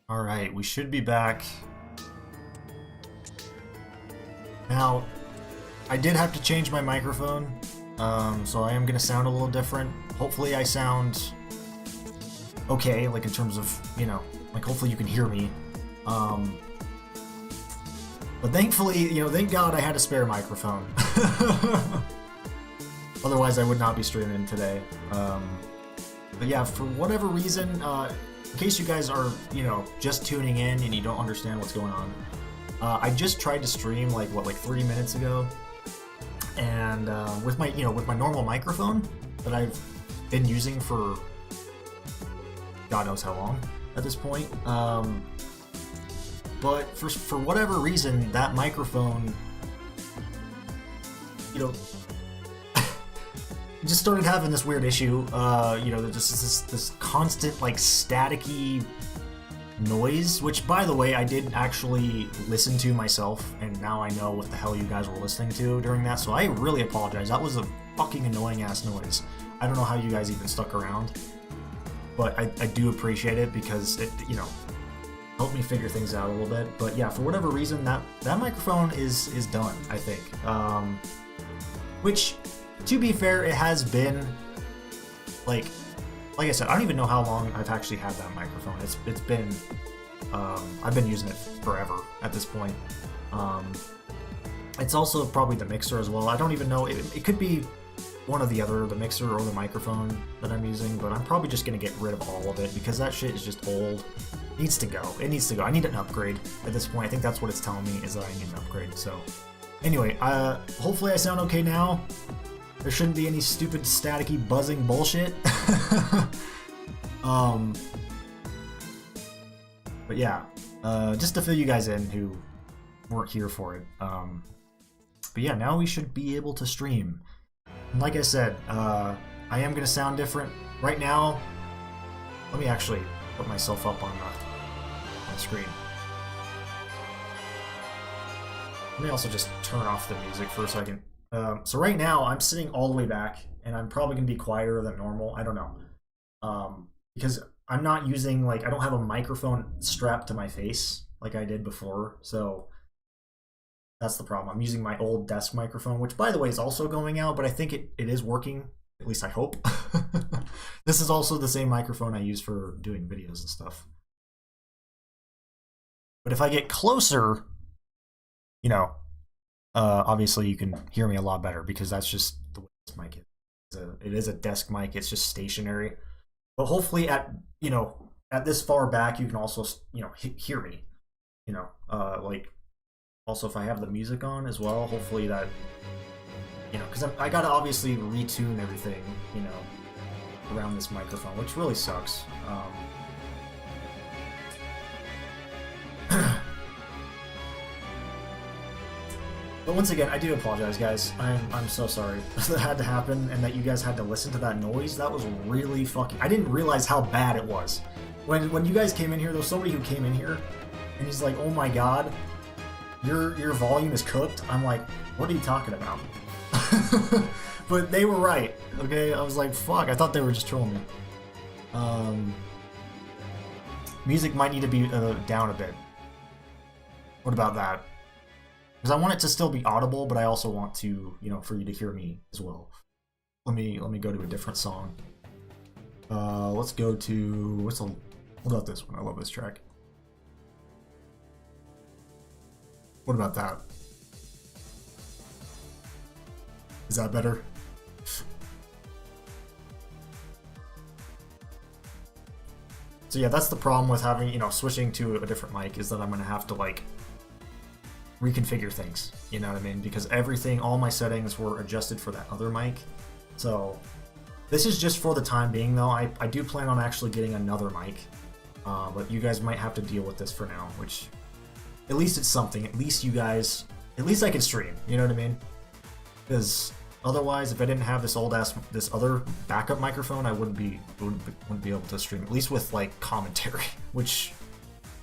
Alright, we should be back. Now, I did have to change my microphone, so I am going to sound a little different. Hopefully I sound okay, like in terms of, like hopefully you can hear me. But thankfully, thank God I had a spare microphone. Otherwise I would not be streaming today. But yeah, for whatever reason, in case you guys are, just tuning in and you don't understand what's going on, I just tried to stream like 3 minutes ago, and with my normal microphone that I've been using for God knows how long at this point. But for whatever reason, that microphone, just started having this weird issue. Just this constant like staticky noise, which by the way I did actually listen to myself, and now I know what the hell you guys were listening to during that, so I really apologize. That was a fucking annoying ass noise. I don't know how you guys even stuck around, but I do appreciate it because it helped me figure things out a little bit. But yeah, for whatever reason, that microphone is done, I think. Which, to be fair, it has been like I said, I don't even know how long I've actually had that microphone. It's been I've been using it forever at this point. It's also probably the mixer as well. I don't even know. It could be one or the other, the mixer or the microphone that I'm using, but I'm probably just gonna get rid of all of it because that shit is just old. It needs to go. It needs to go. I need an upgrade at this point. I think that's what it's telling me, is that I need an upgrade. So anyway, hopefully I sound okay now. There shouldn't be any stupid staticky buzzing bullshit. But yeah, just to fill you guys in who weren't here for it. But yeah, now we should be able to stream. And like I said, I am going to sound different. Right now, let me actually put myself up on the screen. Let me also just turn off the music for a second. So right now, I'm sitting all the way back, and I'm probably going to be quieter than normal. I don't know. Because I'm not using, I don't have a microphone strapped to my face like I did before, so that's the problem. I'm using my old desk microphone, which, by the way, is also going out, but I think it is working. At least I hope. This is also the same microphone I use for doing videos and stuff. But if I get closer, obviously you can hear me a lot better because that's just the way this mic is. It is a desk mic. It's just stationary. But hopefully at this far back, you can also, hear me. Also if I have the music on as well, hopefully that, because I gotta obviously retune everything, around this microphone, which really sucks. But once again, I do apologize, guys. I'm so sorry that had to happen and that you guys had to listen to that noise. That was really fucking... I didn't realize how bad it was. When you guys came in here, there was somebody who came in here and he's like, oh my god, your volume is cooked. I'm like, what are you talking about? But they were right, okay? I was like, fuck, I thought they were just trolling me. Music might need to be down a bit. What about that? Because I want it to still be audible, but I also want to, for you to hear me as well. Let me go to a different song. Let's go to what about this one? I love this track. What about that? Is that better? So yeah, that's the problem with having, switching to a different mic, is that I'm gonna have to reconfigure things, you know what I mean? Because all my settings were adjusted for that other mic. So this is just for the time being though. I do plan on actually getting another mic, but you guys might have to deal with this for now, which at least it's something. At least I can stream, you know what I mean? Because otherwise, if I didn't have this this other backup microphone, I wouldn't be able to stream, at least with commentary, which,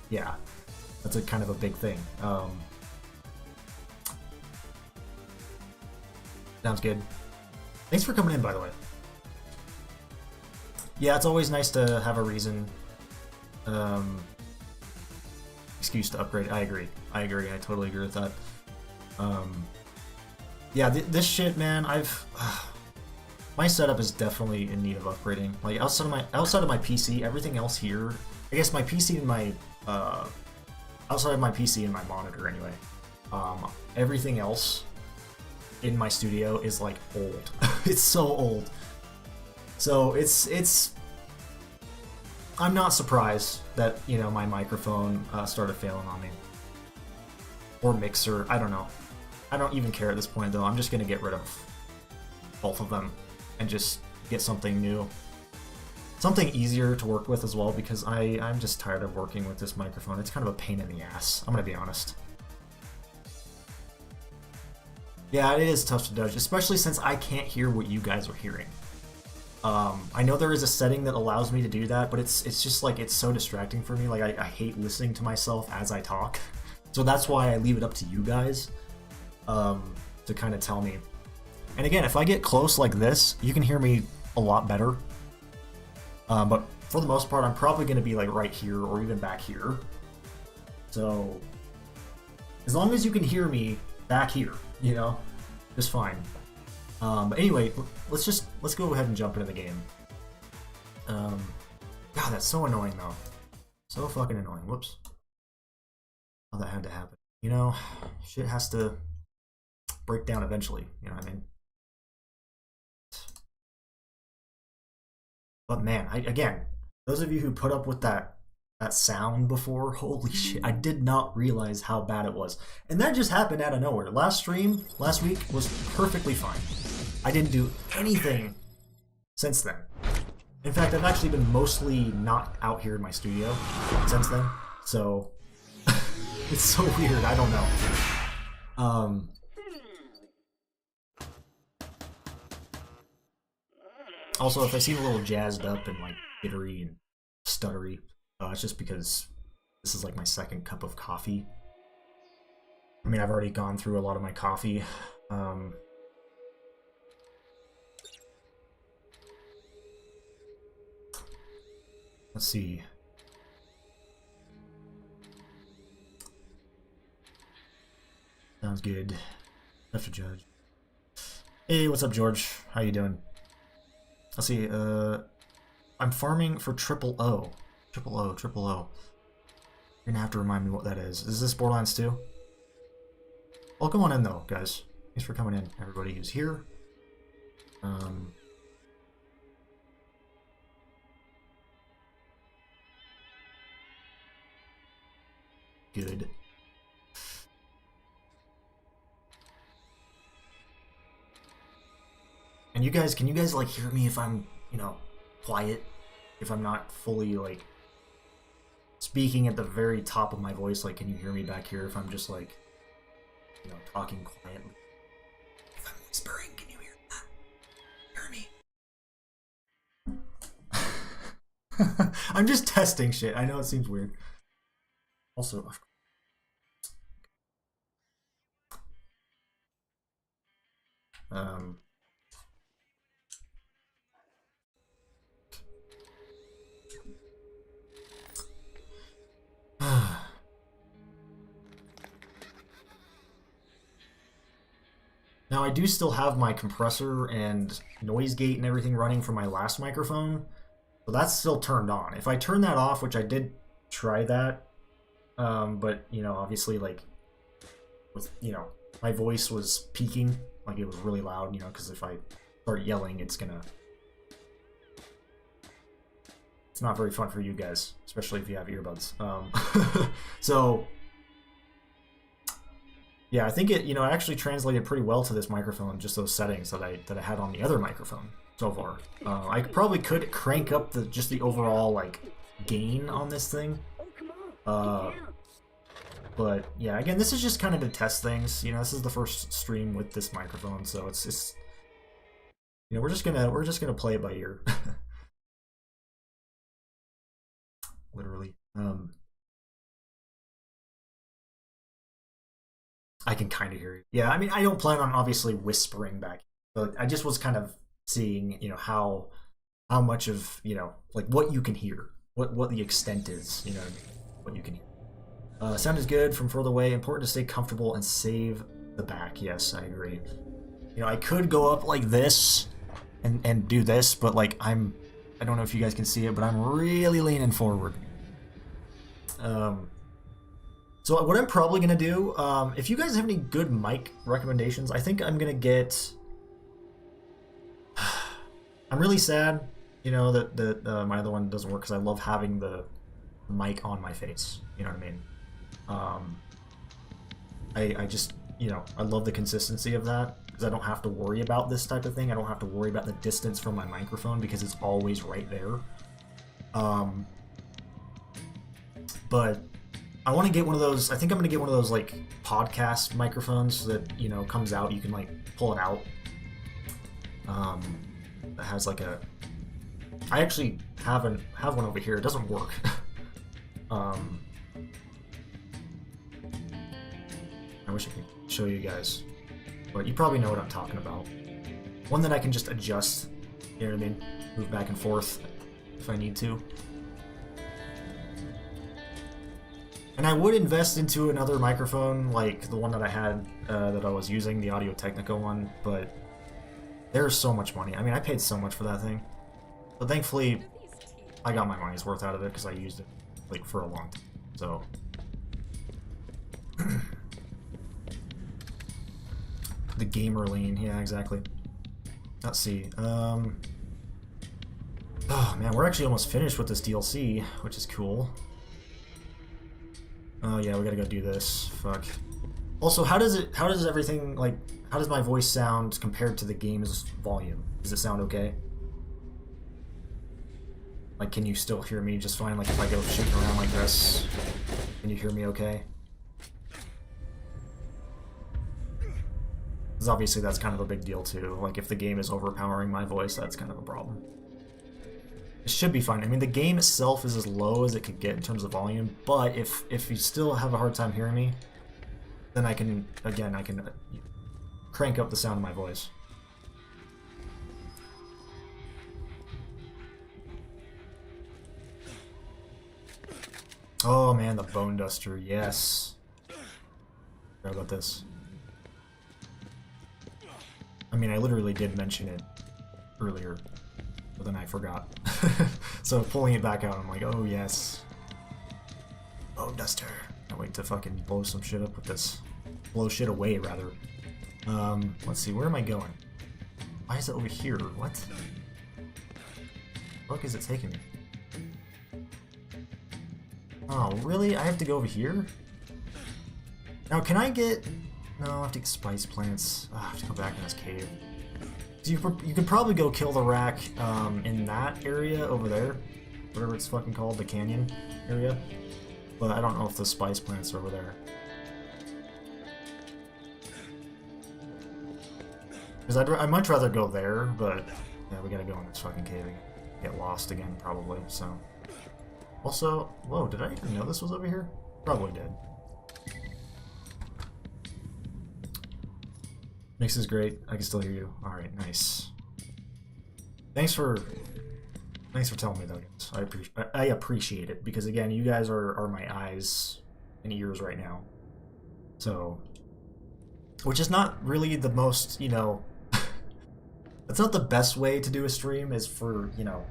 yeah, that's a kind of a big thing. Sounds good. Thanks for coming in, by the way. Yeah, it's always nice to have a reason excuse to upgrade. I agree. I totally agree with that. Yeah, this shit, man. My setup is definitely in need of upgrading. Like outside of my PC, everything else here. I guess my PC and my outside of my PC and my monitor anyway. Everything else in my studio is like old. It's so old. So it's. I'm not surprised that my microphone started failing on me. Or mixer. I don't know. I don't even care at this point though. I'm just gonna get rid of both of them and just get something new. Something easier to work with as well, because I'm just tired of working with this microphone. It's kind of a pain in the ass. I'm gonna be honest. Yeah, it is tough to judge, especially since I can't hear what you guys are hearing. I know there is a setting that allows me to do that, but it's just like it's so distracting for me. Like I hate listening to myself as I talk, so that's why I leave it up to you guys to kind of tell me. And again, if I get close like this, you can hear me a lot better. But for the most part, I'm probably going to be like right here or even back here. So as long as you can hear me back here, just fine. But anyway, let's go ahead and jump into the game. God, that's so annoying though. So fucking annoying. Whoops. How that had to happen. Shit has to break down eventually. You know what I mean? But man, again, those of you who put up with that sound before, holy shit, I did not realize how bad it was. And that just happened out of nowhere. Last week was perfectly fine. I didn't do anything since then. In fact, I've actually been mostly not out here in my studio since then. So it's so weird, I don't know. Also, if I seem a little jazzed up and like jittery and stuttery, it's just because this is like my second cup of coffee. I mean, I've already gone through a lot of my coffee. Let's see. Sounds good. Have to judge. Hey, what's up, George? How you doing? Let's see, I'm farming for triple O. Triple O. You're gonna have to remind me what that is. Is this Borderlands 2? Well, come on in though, guys. Thanks for coming in, everybody who's here. Good. And can you guys like hear me if I'm, quiet? If I'm not fully like speaking at the very top of my voice, like can you hear me back here if I'm just like, talking quietly? If I'm whispering, can you hear that? Hear me? I'm just testing shit. I know it seems weird. Also, now I do still have my compressor and noise gate and everything running from my last microphone, so that's still turned on. If I turn that off, which I did try that, but obviously like with my voice was peaking, like it was really loud, because if I start yelling, it's not very fun for you guys, especially if you have earbuds. So yeah, I think it actually translated pretty well to this microphone, just those settings that I had on the other microphone so far. I probably could crank up just the overall like gain on this thing. But yeah, again, this is just kind of to test things. This is the first stream with this microphone, so it's we're just gonna play it by ear. Literally. I can kind of hear you. Yeah, I mean, I don't plan on obviously whispering back, but I just was kind of seeing, how much of, like what you can hear, what the extent is, what you can hear. Sound is good from further away. Important to stay comfortable and save the back. Yes, I agree. You know, I could go up like this and do this, but like I don't know if you guys can see it, but I'm really leaning forward. So what I'm probably gonna do, if you guys have any good mic recommendations, I think I'm gonna get. I'm really sad, you know, that my other one doesn't work because I love having the mic on my face. You know what I mean? I just, you know, I love the consistency of that because I don't have to worry about this type of thing. I don't have to worry about the distance from my microphone because it's always right there. But I want to get one of those. I think I'm going to get one of those like podcast microphones that, you know, comes out. You can like pull it out. That has like a. I actually have one over here. It doesn't work. I wish I could show you guys, but you probably know what I'm talking about. One that I can just adjust. You know what I mean? Move back and forth if I need to. And I would invest into another microphone like the one that I had that I was using, the Audio-Technica one, but there's so much money. I mean, I paid so much for that thing. But thankfully, I got my money's worth out of it because I used it like for a long time. So the gamer lean, yeah, exactly. Let's see. Oh man, we're actually almost finished with this DLC, which is cool. Oh yeah, we gotta go do this. Fuck. Also, how does everything, like, how does my voice sound compared to the game's volume? Does it sound okay? Like, can you still hear me just fine? Like, if I go shooting around like this, can you hear me okay? Because obviously that's kind of a big deal too. Like, if the game is overpowering my voice, that's kind of a problem. It should be fine. I mean, the game itself is as low as it could get in terms of volume, but if you still have a hard time hearing me, then I can, again, I can crank up the sound of my voice. Oh man, the bone duster, yes. Sorry about this. I mean, I literally did mention it earlier, but then I forgot. So pulling it back out, I'm like, oh yes. Bone duster. Can't wait to fucking blow some shit up with this. Blow shit away, rather. Let's see, where am I going? Why is it over here? What? The fuck is it taking me? Oh, really? I have to go over here? Now, can I get... No, I have to get spice plants. Oh, I have to go back in this cave. So you could probably go kill the rack in that area over there. Whatever it's fucking called, the canyon area. But I don't know if the spice plants are over there. Because I'd much rather go there, but... Yeah, we gotta go in this fucking cave and get lost again, probably, so... Also, whoa, did I even know this was over here? Probably did. Mix is great. I can still hear you. Alright, nice. Thanks for telling me though, guys. I appreciate it, because again, you guys are my eyes and ears right now. So, which is not really the most, you know, that's not the best way to do a stream, is for, you know,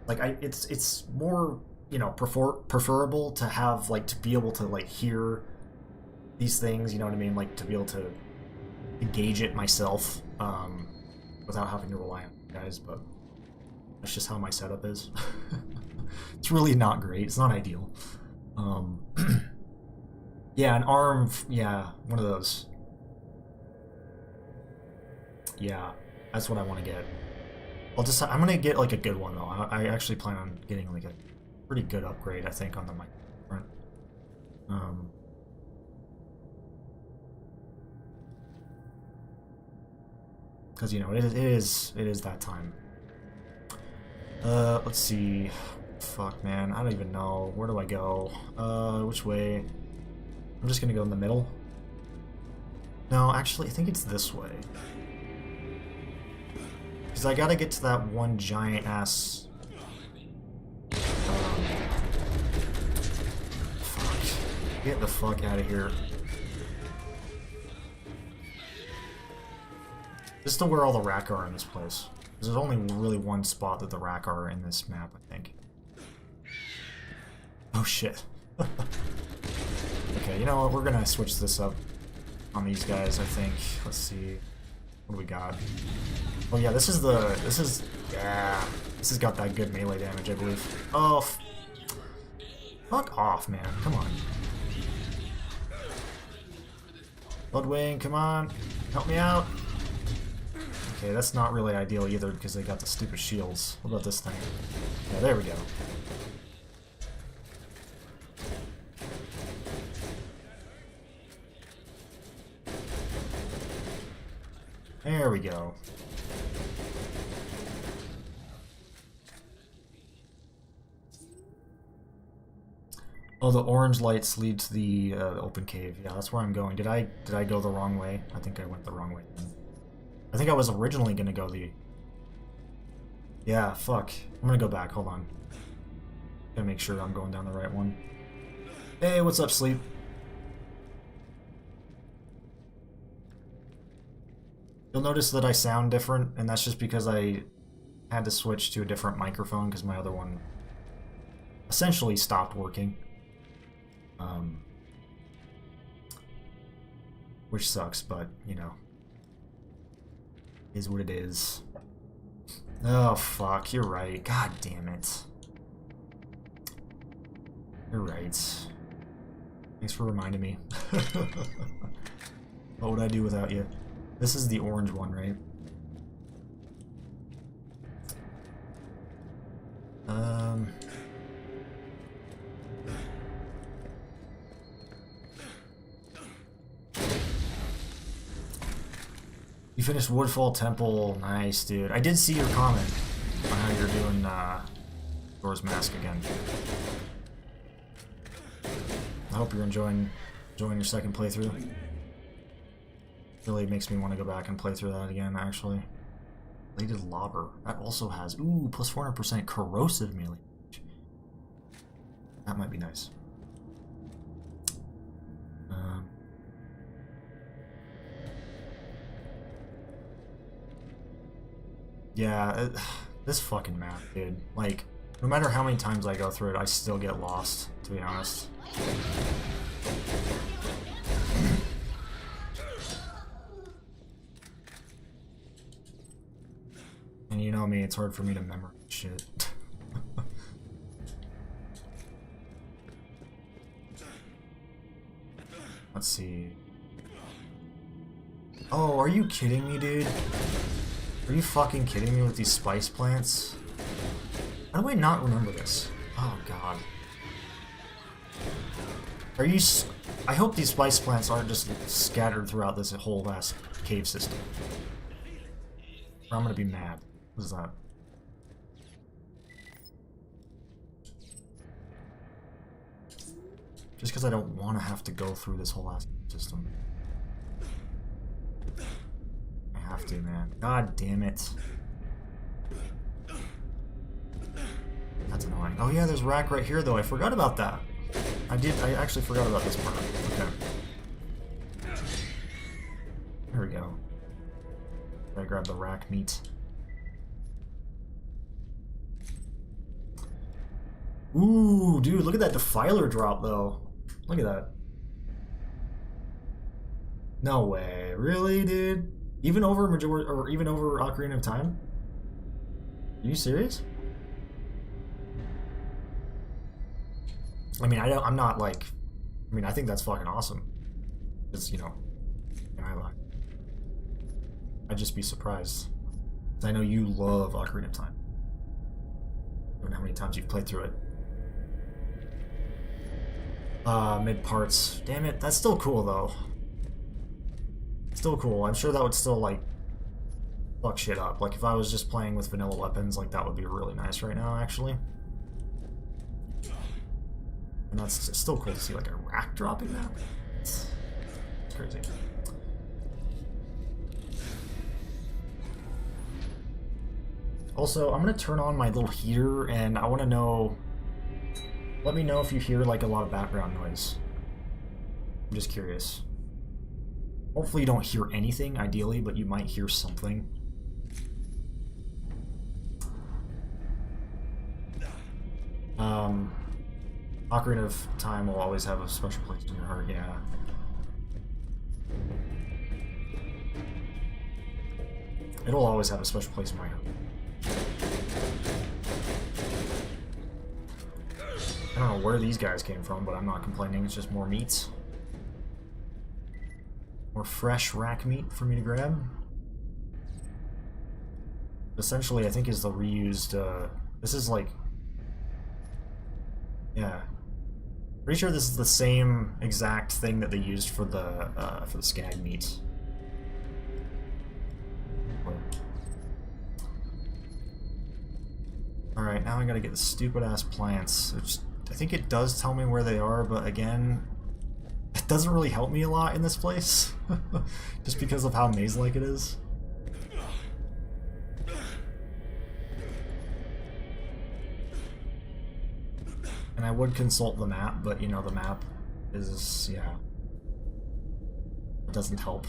like, it's more, you know, preferable to have, like, to be able to, like, hear these things, you know what I mean? Like, to be able to engage it myself, without having to rely on you guys, but that's just how my setup is. It's really not great. It's not ideal. Yeah, an arm, yeah, one of those. Yeah, that's what I want to get. I'm gonna get, like, a good one, though. I actually plan on getting, like, a pretty good upgrade, I think, on the mic front. Because, you know, it is that time. Let's see. Fuck, man, I don't even know. Where do I go? Which way? I'm just gonna go in the middle. No, actually, I think it's this way. Because I gotta get to that one giant-ass... fuck. Get the fuck out of here. This is to where all the rack are in this place. There's only really one spot that the rack are in this map, I think. Oh shit. Okay, you know what? We're gonna switch this up on these guys, I think. Let's see. What do we got? Oh yeah, this has got that good melee damage, I believe. Oh, fuck off, man. Come on. Bloodwing, come on. Help me out. Okay, that's not really ideal either because they got the stupid shields. What about this thing? Yeah, there we go. There we go. Oh, the orange lights lead to the open cave. Yeah, that's where I'm going. Did I go the wrong way? I think I went the wrong way. I think I was originally gonna go the... Yeah, fuck. I'm gonna go back. Hold on. Gotta make sure I'm going down the right one. Hey, what's up, Sleep? You'll notice that I sound different, and that's just because I had to switch to a different microphone because my other one essentially stopped working. Which sucks, but, you know, is what it is. Oh, fuck, you're right. God damn it. You're right. Thanks for reminding me. What would I do without you? This is the orange one, right? You finished Woodfall Temple. Nice, dude. I did see your comment on how you're doing Door's Mask again. I hope you're enjoying your second playthrough. Really makes me want to go back and play through that again, actually. Bladed Lobber. That also has, ooh, plus 400% corrosive melee. That might be nice. Yeah, this fucking map, dude. Like, no matter how many times I go through it, I still get lost, to be honest. And you know me, it's hard for me to memorize shit. Let's see. Oh, are you kidding me, dude? Are you fucking kidding me with these spice plants? How do I not remember this? Oh, God. Are you... I hope these spice plants aren't just scattered throughout this whole last cave system. Or I'm gonna be mad. What is that? Just because I don't want to have to go through this whole last system. I have to, man. God damn it. That's annoying. Oh yeah, there's rack right here though. I forgot about that. I actually forgot about this part. Okay. There we go. I grab the rack meat. Ooh, dude, look at that Defiler drop, though. Look at that. No way. Really, dude? Even over Majority, or even over Ocarina of Time? Are you serious? I mean, I'm not like... I mean, I think that's fucking awesome. It's, you know... And I lie. I'd just be surprised. I know you love Ocarina of Time. I don't know how many times you've played through it. Mid parts. Damn it, that's still cool though. Still cool. I'm sure that would still like fuck shit up. Like if I was just playing with vanilla weapons, like that would be really nice right now, actually. And that's still cool to see like a rack dropping that. It's crazy. Also, I'm gonna turn on my little heater, and I want to know. Let me know if you hear like a lot of background noise. I'm just curious. Hopefully you don't hear anything, ideally, but you might hear something. Ocarina of Time will always have a special place in your heart, yeah. It'll always have a special place in my heart. I don't know where these guys came from, but I'm not complaining. It's just more meats. More fresh rack meat for me to grab. Essentially, I think is the reused, this is like... Yeah. Pretty sure this is the same exact thing that they used for the skag meat. Alright, now I gotta get the stupid-ass plants, which I think it does tell me where they are, but again, it doesn't really help me a lot in this place, just because of how maze-like it is. And I would consult the map, but you know, the map is, yeah, it doesn't help.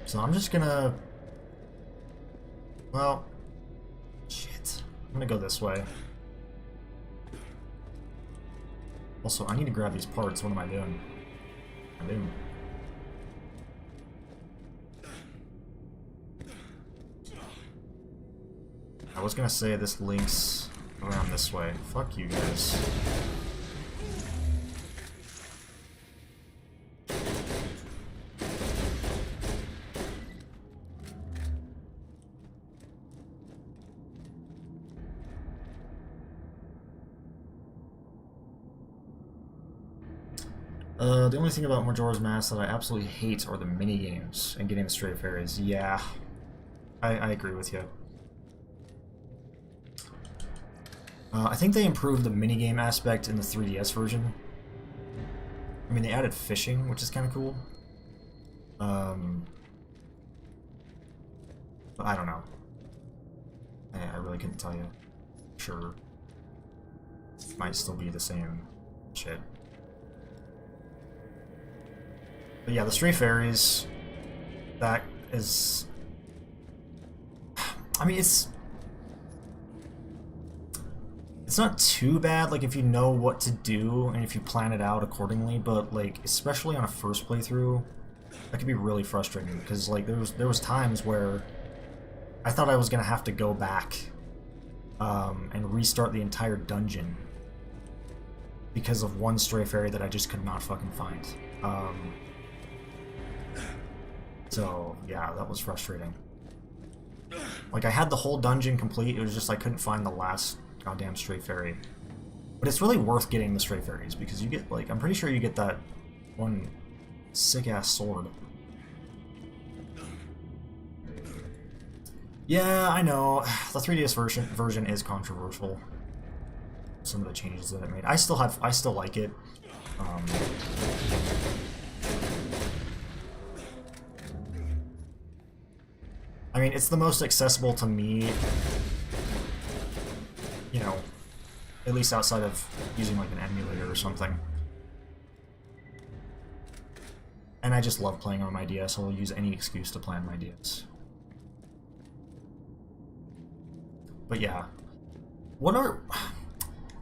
So I'm just gonna... Well... Shit. I'm gonna go this way. Also, I need to grab these parts. What am I doing? I was gonna say this links around this way. Fuck you guys. The only thing about Majora's Mask that I absolutely hate are the mini-games and getting the stray fairies. Yeah, I agree with you. I think they improved the minigame aspect in the 3DS version. I mean, they added fishing, which is kind of cool. But I don't know. I really couldn't tell you. Sure. Might still be the same shit. But yeah, the stray fairies, that is... I mean, it's not too bad, like, if you know what to do and if you plan it out accordingly, but, like, especially on a first playthrough, that can be really frustrating, because, like, there was times where I thought I was gonna have to go back and restart the entire dungeon because of one stray fairy that I just could not fucking find. So, yeah, that was frustrating. Like, I had the whole dungeon complete, it was just I couldn't find the last goddamn stray fairy. But it's really worth getting the stray fairies, because you get, like, I'm pretty sure you get that one sick-ass sword. Yeah, I know. The 3DS version is controversial. Some of the changes that it made. I still like it. I mean, it's the most accessible to me, you know, at least outside of using like an emulator or something. And I just love playing on my DS, so I'll use any excuse to play on my DS. But yeah, I'll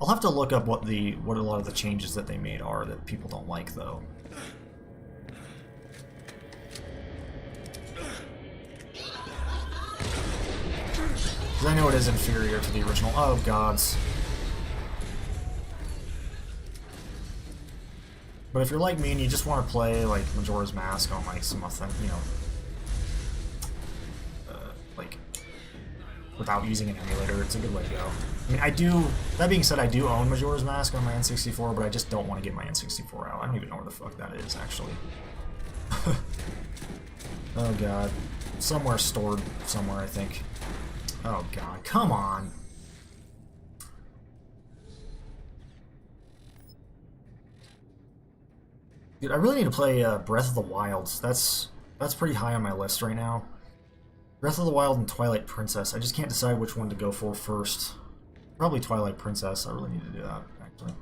have to look up what a lot of the changes that they made are that people don't like, though. Because I know it is inferior to the original. Oh, gods. But if you're like me and you just want to play, like, Majora's Mask on, like, some authentic, you know, like, without using an emulator, it's a good way to go. I mean, that being said, I do own Majora's Mask on my N64, but I just don't want to get my N64 out. I don't even know where the fuck that is, actually. Oh, God. Somewhere stored somewhere, I think. Oh, God. Come on. Dude, I really need to play Breath of the Wild. That's pretty high on my list right now. Breath of the Wild and Twilight Princess. I just can't decide which one to go for first. Probably Twilight Princess. I really need to do that, actually.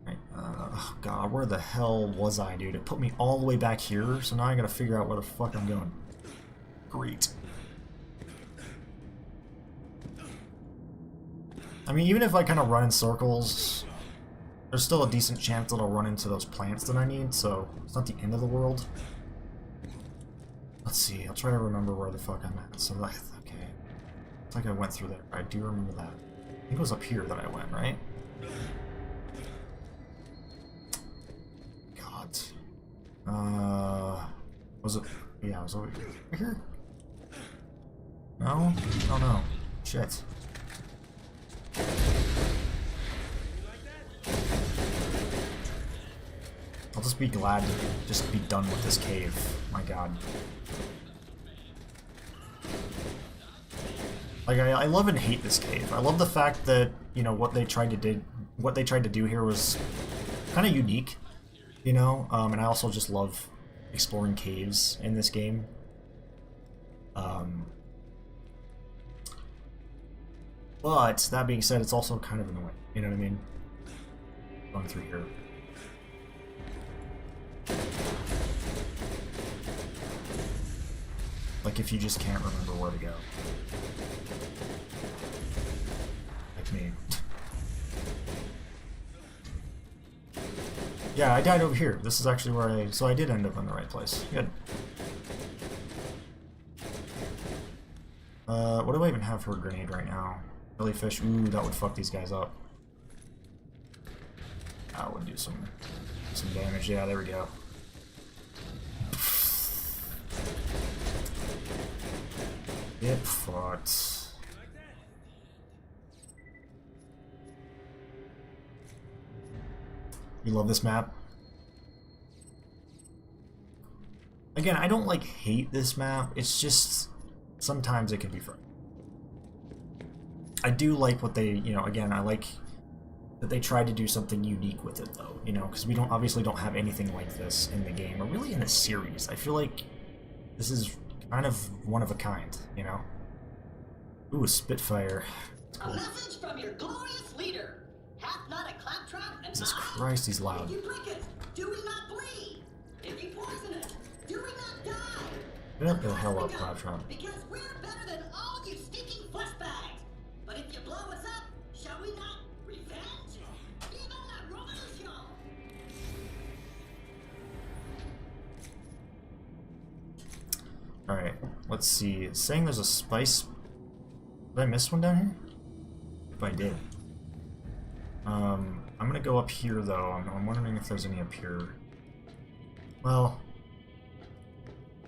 Right, oh god, where the hell was I, dude? It put me all the way back here, so now I gotta figure out where the fuck I'm going. Great. I mean, even if I kind of run in circles, there's still a decent chance that I'll run into those plants that I need, so it's not the end of the world. Let's see, I'll try to remember where the fuck I'm at. So, okay. It's like I went through there. I do remember that. I think it was up here that I went, right? God. Was it? Yeah, it was over here. No? Oh no. Shit. I'll just be glad to just be done with this cave. My god. Like, I love and hate this cave. I love the fact that, you know, what they tried to do here was kind of unique, you know? And I also just love exploring caves in this game. But, that being said, it's also kind of annoying, you know what I mean? Going through here. Like if you just can't remember where to go. Like me. Yeah, I died over here. This is actually where so I did end up in the right place. Good. What do I even have for a grenade right now? Jellyfish. Ooh, that would fuck these guys up. That would do some damage. Yeah, there we go. Get fucked. You love this map? Again, I don't like hate this map. It's just sometimes it can be fun. I do like what they, you know, again, I like that they tried to do something unique with it though, you know, because we obviously don't have anything like this in the game, or really in the series. I feel like this is kind of one of a kind, you know? Ooh, a Spitfire. Cool. A message from your glorious leader. Hath not a claptrap and Jesus Christ, he's loud. If you prick it, do we not bleed? If you poison it, do we not die? Get the hell up, Claptrap. Because we're better than all you stinking flesh bags. But if you blow us up, shall we not revenge? Viva la revolution! Alright, let's see. It's saying there's a spice. Did I miss one down here? If I did. I'm gonna go up here though. I'm wondering if there's any up here. Well,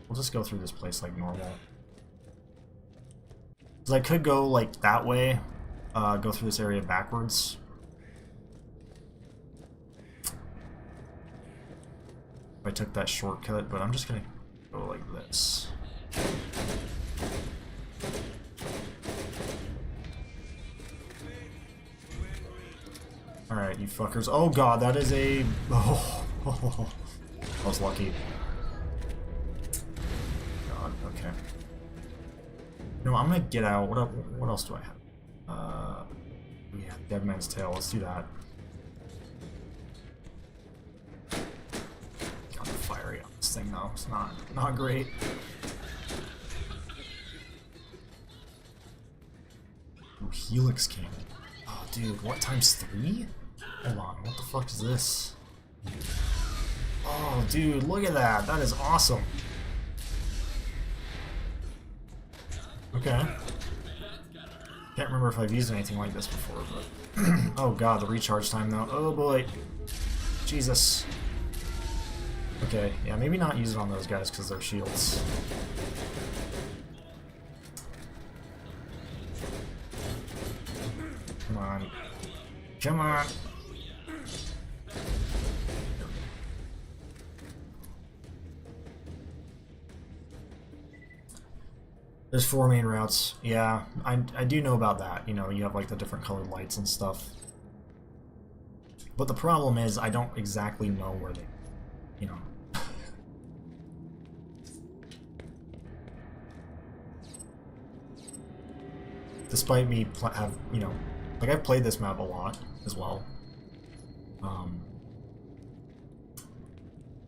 we'll just go through this place like normal. Because I could go like that way, go through this area backwards. If I took that shortcut, but I'm just gonna go like this. Alright, you fuckers. Oh god, that is a... Oh, I was lucky. God, okay. No, I'm gonna get out. What else do I have? Yeah, Dead Man's Tail. Let's do that. God, the fiery on this thing though. It's not great. Ooh, Helix King. Oh, dude, what, times 3? Hold on, what the fuck is this? Oh, dude, look at that. That is awesome. Okay. Can't remember if I've used anything like this before, but... Oh god, the recharge time though. Oh boy. Jesus. Okay, yeah, maybe not use it on those guys because they're shields. Come on. Come on! There's 4 main routes. Yeah, I do know about that. You know, you have like the different colored lights and stuff. But the problem is I don't exactly know where they... You know. despite me like I've played this map a lot as well.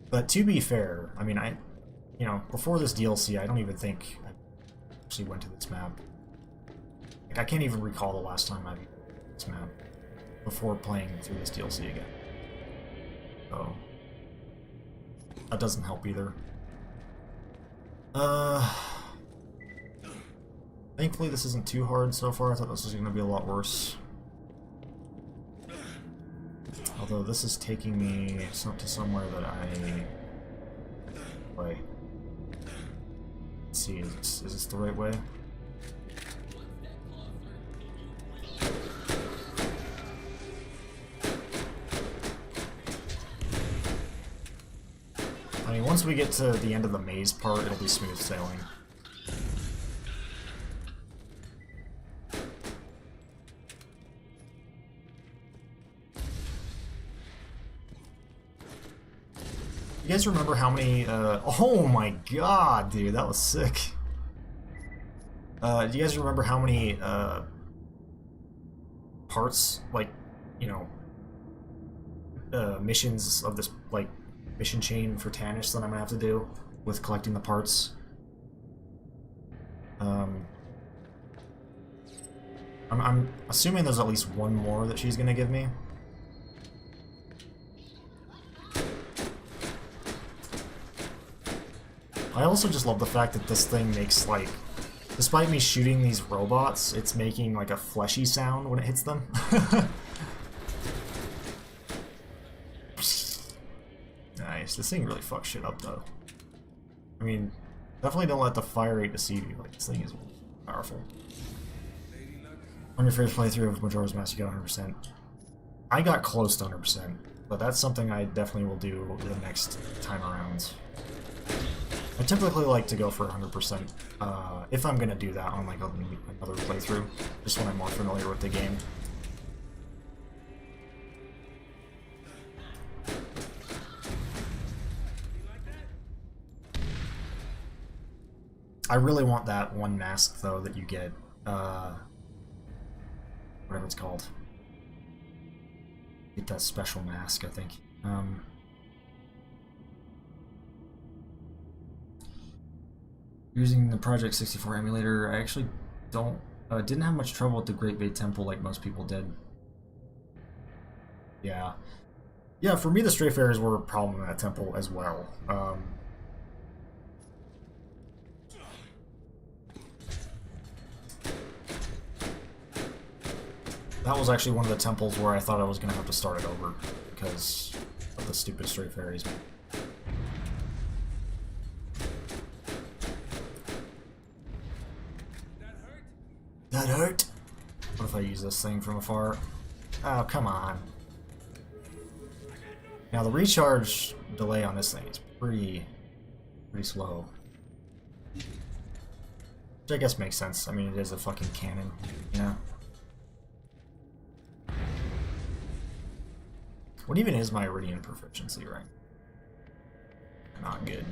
But to be fair, I mean, before this DLC, I don't even think I actually went to this map. Like, I can't even recall the last time I did this map before playing through this DLC again. So that doesn't help either. Thankfully this isn't too hard so far. I thought this was going to be a lot worse. Although this is taking me to somewhere that Wait. Let's see, is this the right way? I mean, once we get to the end of the maze part, it'll be smooth sailing. You guys remember how many, oh my god, dude, that was sick. Do you guys remember how many, parts, like, missions of this, like, mission chain for Tannish that I'm gonna have to do with collecting the parts? I'm assuming there's at least one more that she's gonna give me. I also just love the fact that this thing makes, like, despite me shooting these robots, it's making, like, a fleshy sound when it hits them. Nice. This thing really fucks shit up, though. I mean, definitely don't let the fire rate deceive you. Like, this thing is powerful. On your first playthrough of Majora's Mask, you got 100%. I got close to 100%, but that's something I definitely will do the next time around. I typically like to go for 100% if I'm gonna do that on like another playthrough, just when I'm more familiar with the game. I really want that one mask though that you get, whatever it's called. Get that special mask, I think. Using the Project 64 emulator, I actually didn't have much trouble with the Great Bay Temple like most people did. Yeah. Yeah, for me the Strayfarers were a problem in that temple as well. That was actually one of the temples where I thought I was going to have to start it over because of the stupid Strayfarers. That hurt? What if I use this thing from afar? Oh, come on. Now the recharge delay on this thing is pretty slow. Which I guess makes sense. I mean, it is a fucking cannon, you know? What even is my Iridian proficiency rank? Not good.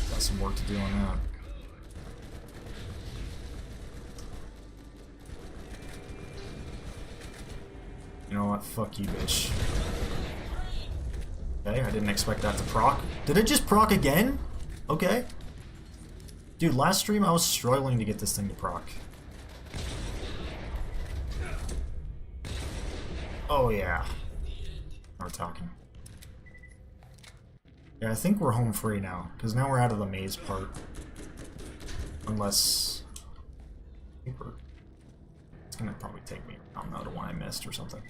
Got some work to do on that. You know what? Fuck you, bitch. Okay, I didn't expect that to proc. Did it just proc again? Okay. Dude, last stream I was struggling to get this thing to proc. Oh yeah. We're talking. Yeah, I think we're home free now, because now we're out of the maze part. Unless... It's gonna probably take me around now to one I missed or something.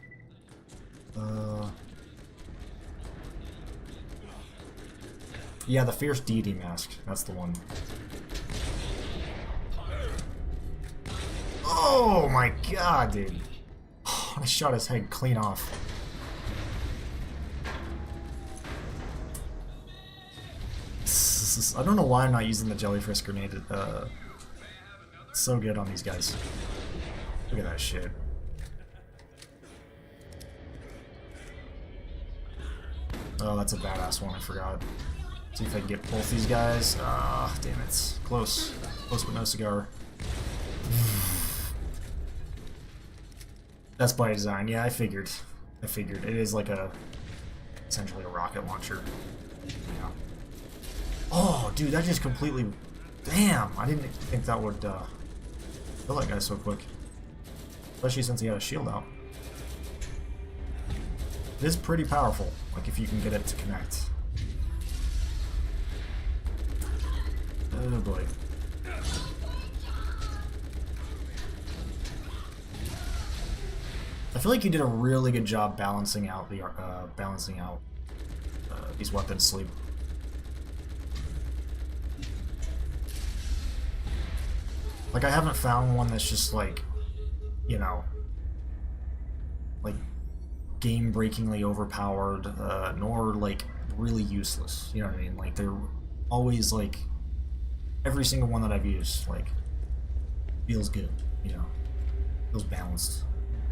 Yeah, the Fierce Deity Mask. That's the one. Oh my god, dude. I shot his head clean off. I don't know why I'm not using the Jellyfish Grenade. It's so good on these guys. Look at that shit. Oh, that's a badass one, I forgot. See if I can get both these guys. Ah, damn it. Close. Close but no cigar. That's by design. Yeah, I figured. It is like essentially a rocket launcher. Yeah. Oh, dude, that just completely... Damn! I didn't think that would kill that guy so quick. Especially since he had a shield out. It is pretty powerful, like if you can get it to connect. Oh boy. I feel like you did a really good job balancing out these weapons sleep. Like I haven't found one that's just like, you know, like game-breakingly overpowered, nor like really useless. You know what I mean? Like they're always like every single one that I've used like feels good. You know, feels balanced.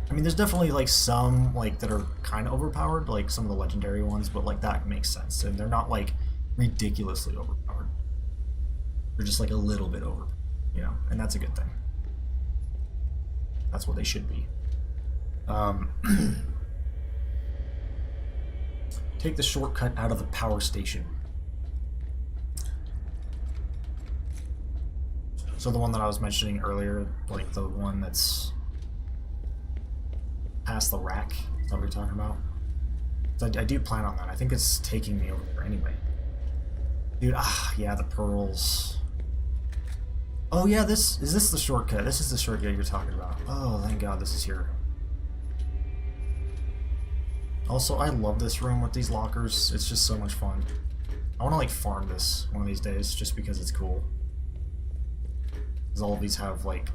I mean, there's definitely like some like that are kind of overpowered, like some of the legendary ones, but like that makes sense, and they're not like ridiculously overpowered. They're just like a little bit overpowered, you know, and that's a good thing. That's what they should be. Take the shortcut out of the power station. So the one that I was mentioning earlier, like the one that's past the rack, is that what you're talking about? So I do plan on that. I think it's taking me over there anyway. Dude, yeah, the pearls. Oh yeah, is this the shortcut? This is the shortcut you're talking about. Oh, thank God this is here. Also, I love this room with these lockers. It's just so much fun. I want to like farm this one of these days just because it's cool. Because all of these have like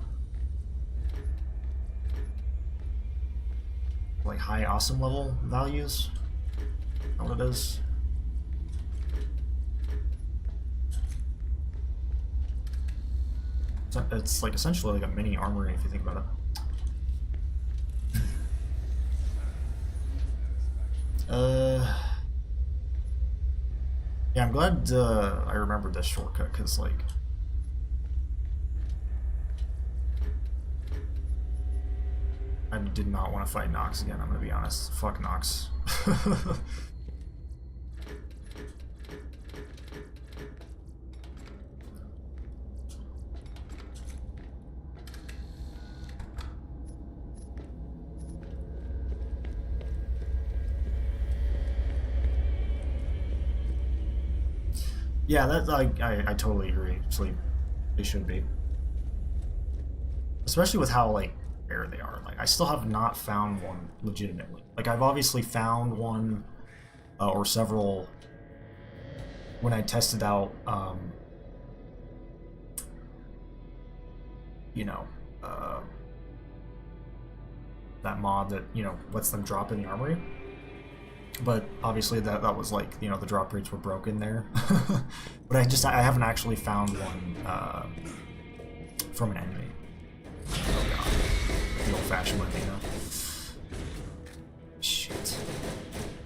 high awesome level values. Is that what it is? It's like essentially like a mini armory if you think about it. Yeah, I'm glad I remembered this shortcut because like I did not want to fight Nox again, I'm gonna be honest. Fuck Nox. Yeah, that I totally agree. Sleep, they should be, especially with how like rare they are. Like I still have not found one legitimately. Like I've obviously found one or several when I tested out, you know, that mod that lets them drop in the armory. But obviously that was like, the drop rates were broken there. But I haven't actually found one from an enemy. Oh god. The old-fashioned one, Shit.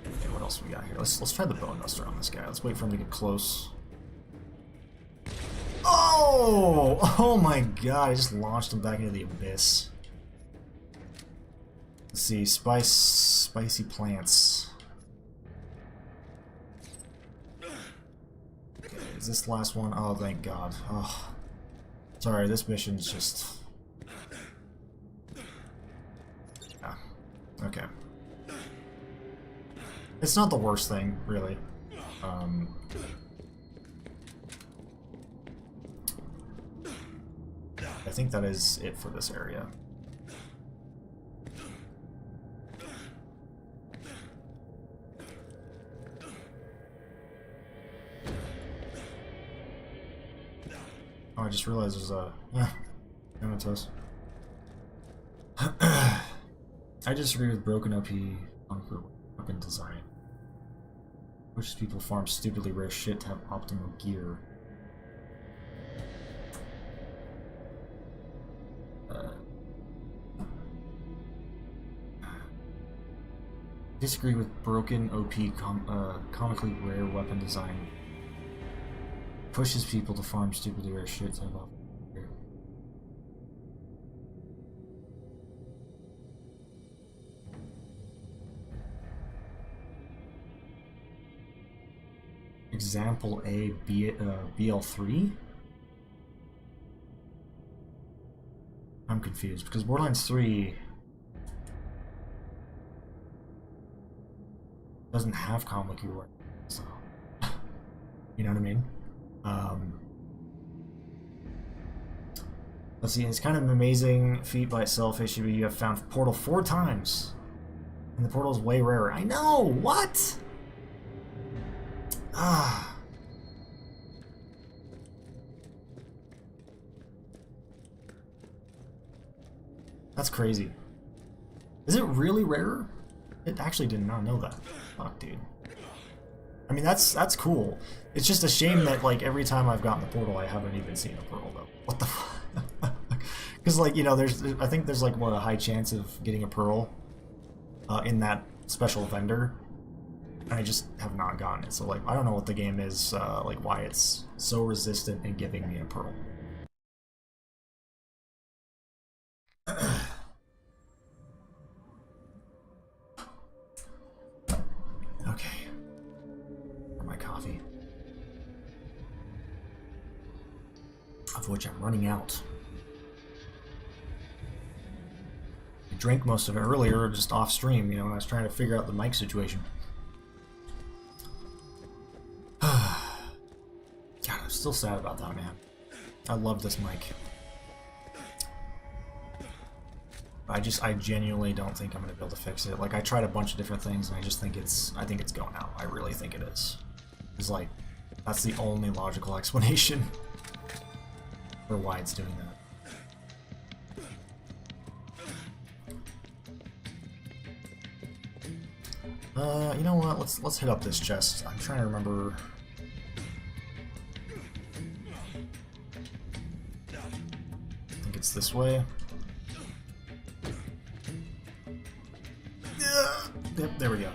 Okay, what else we got here? Let's try the bone duster on this guy. Let's wait for him to get close. Oh! Oh my god, I just launched him back into the abyss. Let's see, spicy plants. Is this the last one? Oh, thank God. Oh. Sorry, this mission's just... Yeah. Okay. It's not the worst thing, really. I think that is it for this area. Oh, I just realized there's a... Comatose. I disagree with broken OP on weapon design. Pushes people farm stupidly rare shit to have optimal gear. Disagree with broken OP comically rare weapon design. pushes people to farm stupidly rare shit. So I love it. Example A, BL3? I'm confused because Borderlands 3 doesn't have comic UI, so you know what I mean? Let's see, it's kind of an amazing feat by itself, HB. You have found Portal 4 times, and the Portal is way rarer. I know! What? Ah. That's crazy. Is it really rarer? It actually did not know that. Fuck, dude. I mean, that's cool. It's just a shame that, like, every time I've gotten the portal, I haven't even seen a pearl, though. What the fuck? Because, like, you know, I think there's, like, what, a high chance of getting a pearl in that special vendor. And I just have not gotten it. So, like, I don't know what the game is, like, why it's so resistant in giving me a pearl. Okay. For my coffee. Of which I'm running out. I drank most of it earlier, just off stream, you know, when I was trying to figure out the mic situation. God, I'm still sad about that, man. I love this mic. I genuinely don't think I'm gonna be able to fix it. Like, I tried a bunch of different things, and I just think it's going out. I really think it is. It's like, that's the only logical explanation for why it's doing that. You know what? Let's hit up this chest. I'm trying to remember. I think it's this way. Yep, there we go.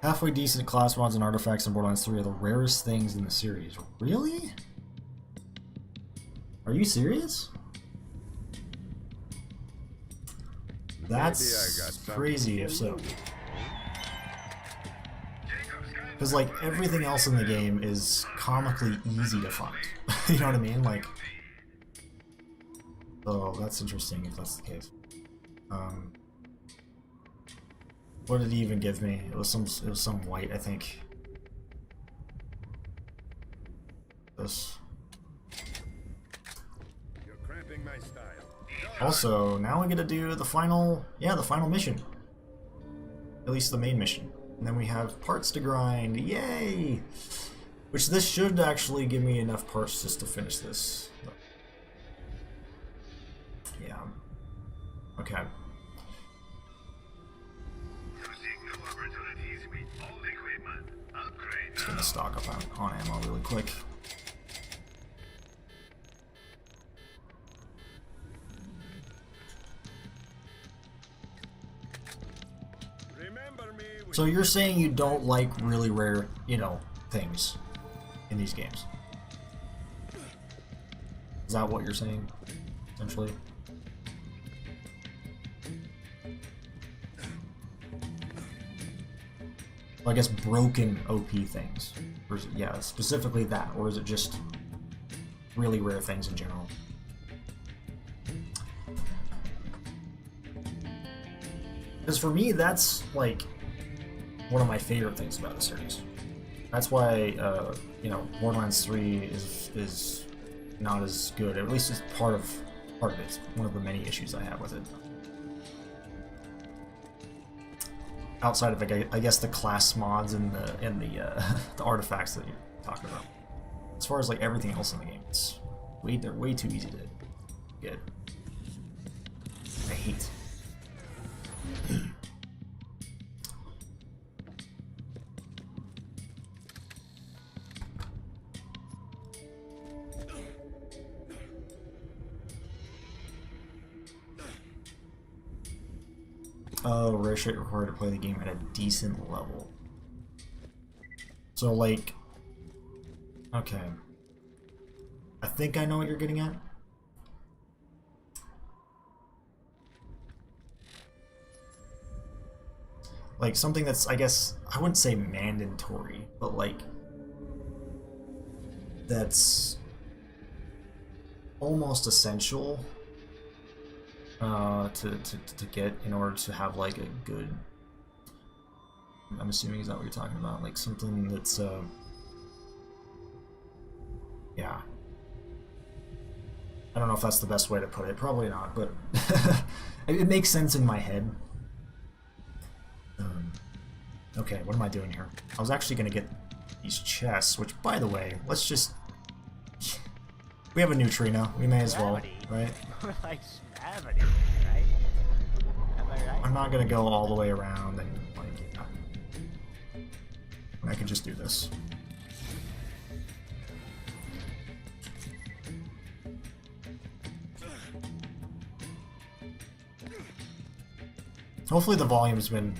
Halfway decent class mods and artifacts in Borderlands 3 are the rarest things in the series. Really? Are you serious? That's crazy if so. Because, like, everything else in the game is comically easy to find. You know what I mean? Like, oh, that's interesting if that's the case. What did he even give me? It was some white, I think. This. You're cramping my style. Also, now we get to do the final mission. At least the main mission. And then we have parts to grind. Yay! Which this should actually give me enough parts just to finish this. Yeah. Okay. Just gonna stock up on ammo really quick. So you're saying you don't like really rare, you know, things in these games? Is that what you're saying, essentially? Well, I guess broken OP things. Or is it, yeah, specifically that, or is it just really rare things in general? Because for me, that's like one of my favorite things about the series. That's why, you know, Borderlands 3 is not as good. At least it's part of it. It's one of the many issues I have with it. Outside of, I guess, the class mods and the artifacts that you're talking about. As far as like everything else in the game, they're way too easy to get. I hate. Oh, rare shit required to play the game at a decent level. So, like... Okay. I think I know what you're getting at. Like, something that's, I guess, I wouldn't say mandatory, but like... that's... almost essential to get in order to have like a good, I'm assuming is that what you're talking about, like something that's yeah, I don't know if that's the best way to put it, probably not, but it makes sense in my head. Okay, what am I doing here? I was actually gonna get these chests, which by the way, let's just, we have a new tree now, we may as well, right? Like gravity, right? Am I right? I'm not gonna go all the way around and like, I can just do this. Hopefully the volume's been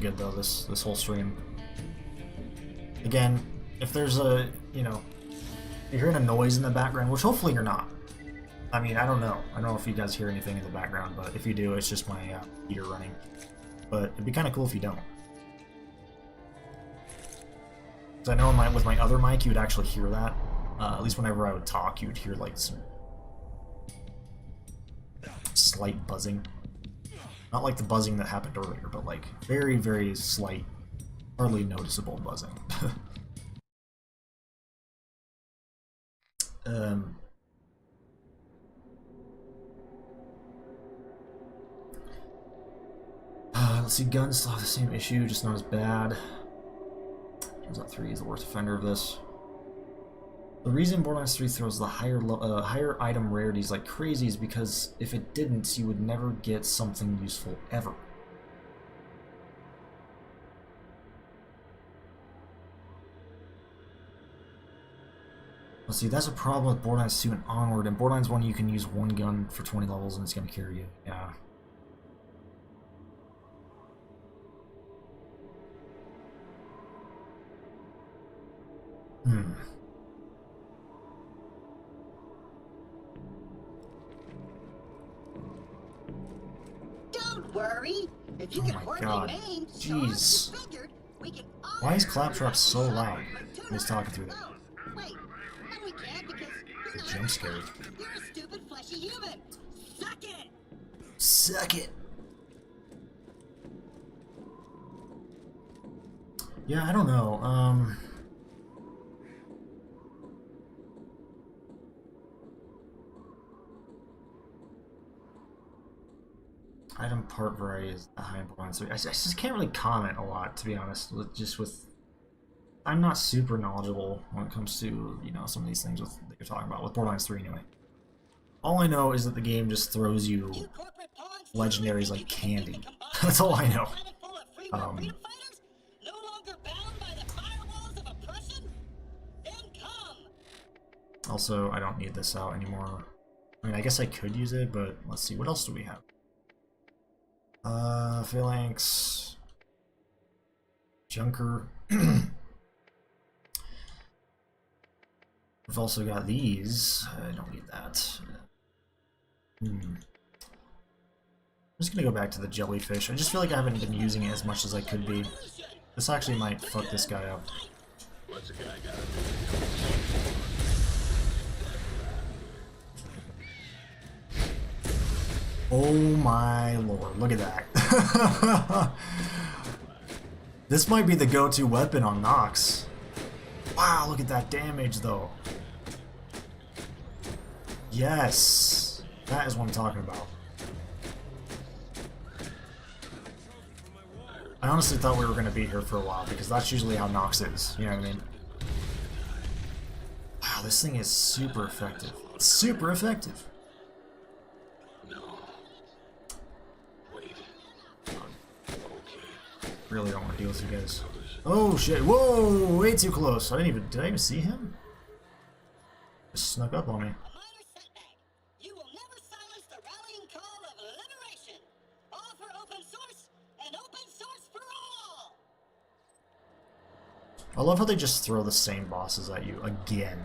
good though this whole stream. Again, if there's a, you know, you're hearing a noise in the background, which hopefully you're not. I mean, I don't know. I don't know if you guys hear anything in the background, but if you do, it's just my heater running. But it'd be kind of cool if you don't. Because I know with my other mic, you would actually hear that. At least whenever I would talk, you would hear like some slight buzzing. Not like the buzzing that happened earlier, but like very, very slight, hardly noticeable buzzing. Let's see, guns still have the same issue, just not as bad. Turns out 3 is the worst offender of this. The reason Borderlands 3 throws the higher item rarities like crazy is because if it didn't, you would never get something useful ever. Let's see, that's a problem with Borderlands 2 and onward. In Borderlands 1, you can use one gun for 20 levels and it's going to carry you. Yeah. Don't worry. If you can coordinate names, jeez. figured we can Why is Claptrap so loud when he's talking through that? Wait, no we can't because you're The not jump scare. You're a stupid fleshy human. Suck it. Suck it. Yeah, I don't know. Item part variety is high in Borderlands 3. I just can't really comment a lot, to be honest. I'm not super knowledgeable when it comes to, you know, some of these things that you're talking about with Borderlands 3 anyway. All I know is that the game just throws you legendaries like candy. That's all I know. Also, I don't need this out anymore. I mean, I guess I could use it, but let's see. What else do we have? Phalanx. Junker. We've also got these. I don't need that. I'm just gonna go back to the jellyfish. I just feel like I haven't been using it as much as I could be. This actually might fuck this guy up. What's the guy got? Oh my lord, look at that. This might be the go-to weapon on Nox. Wow, look at that damage though. Yes, that is what I'm talking about. I honestly thought we were going to be here for a while because that's usually how Nox is, you know what I mean? Wow, this thing is super effective. It's super effective. Really don't want to deal with you guys. Oh shit! Whoa! Way too close. Did I even see him? Just snuck up on me. You will never silence the rallying I love how they just throw the same bosses at you again.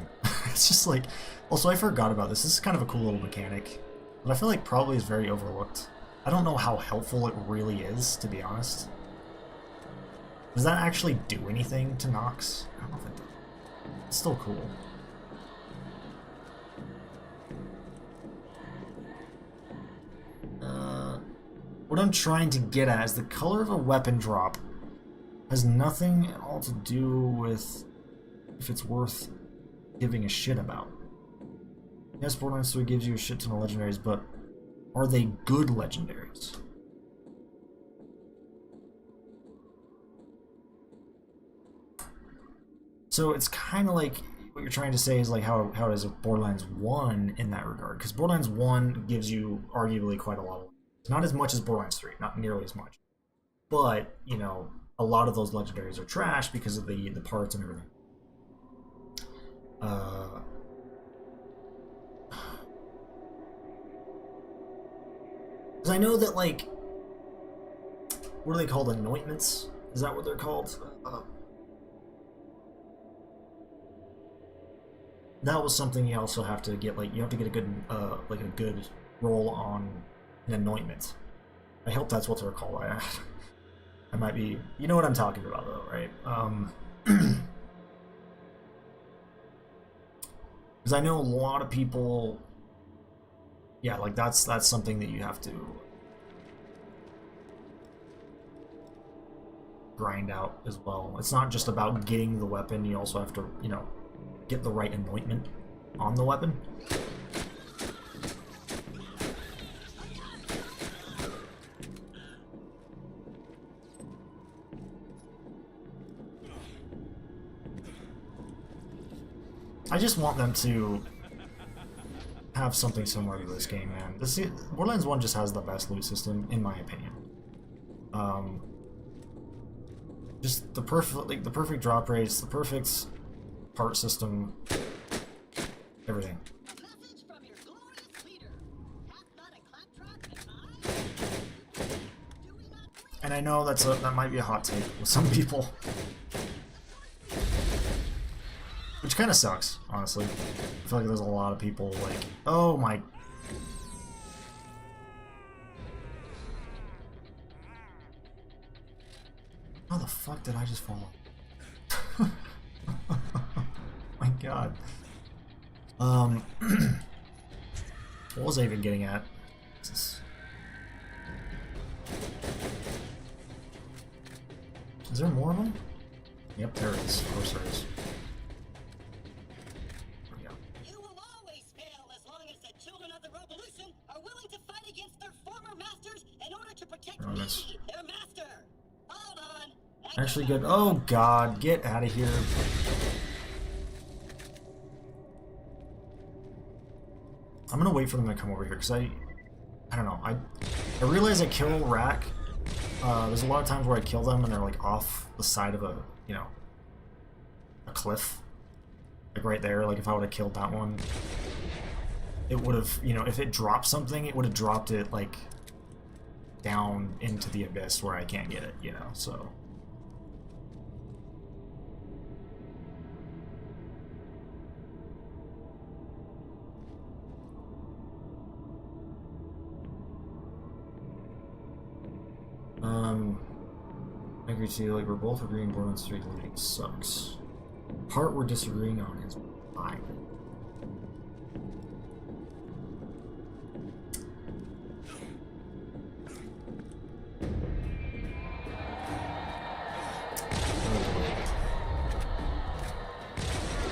It's just like... Also, I forgot about this. This is kind of a cool little mechanic. But I feel like probably is very overlooked. I don't know how helpful it really is, to be honest. Does that actually do anything to Nox? I don't know if it does. It's still cool. What I'm trying to get at is the color of a weapon drop has nothing at all to do with if it's worth giving a shit about. Yes, Borderlands 3 gives you a shit ton of legendaries, but are they good legendaries? So it's kind of like what you're trying to say is like how it is with Borderlands 1 in that regard, because Borderlands 1 gives you arguably quite a lot of, not as much as Borderlands 3, not nearly as much, but you know, a lot of those legendaries are trash because of the parts and everything. Because I know that, like, what are they called? Anointments? Is that what they're called? That was something you also have to get, like, you have to get a good, like a good roll on an anointment. I hope that's what they're called. I might be, you know what I'm talking about though, right? Because I know a lot of people, yeah, like that's something that you have to grind out as well. It's not just about getting the weapon, you also have to, you know, get the right anointment on the weapon. I just want them to have something similar to this game, man. Borderlands 1 just has the best loot system, in my opinion. Just the perfect drop rates, the perfect part system, everything. Message from your glorious leader. That's not a claptrap, am I? Do we not agree? And I know that might be a hot take with some people. Which kind of sucks, honestly. I feel like there's a lot of people like, oh my... How the fuck did I just fall off? My god. What was I even getting at? Is there more of them? Yep, there is. Of course there is. You will always fail as long as the children of the revolution are willing to fight against their former masters in order to protect Oh, that's- me, their master. Hold on. Actually good. Oh god, get out of here. I'm gonna wait for them to come over here because I don't know. I realize I kill Rack. There's a lot of times where I kill them and they're like off the side of a, you know, a cliff. Like right there, like if I would have killed that one, it would have, you know, if it dropped something, it would have dropped it like down into the abyss where I can't get it, you know, so. I agree to you, like we're both agreeing Borderlands 3 looting sucks. The part we're disagreeing on is fine.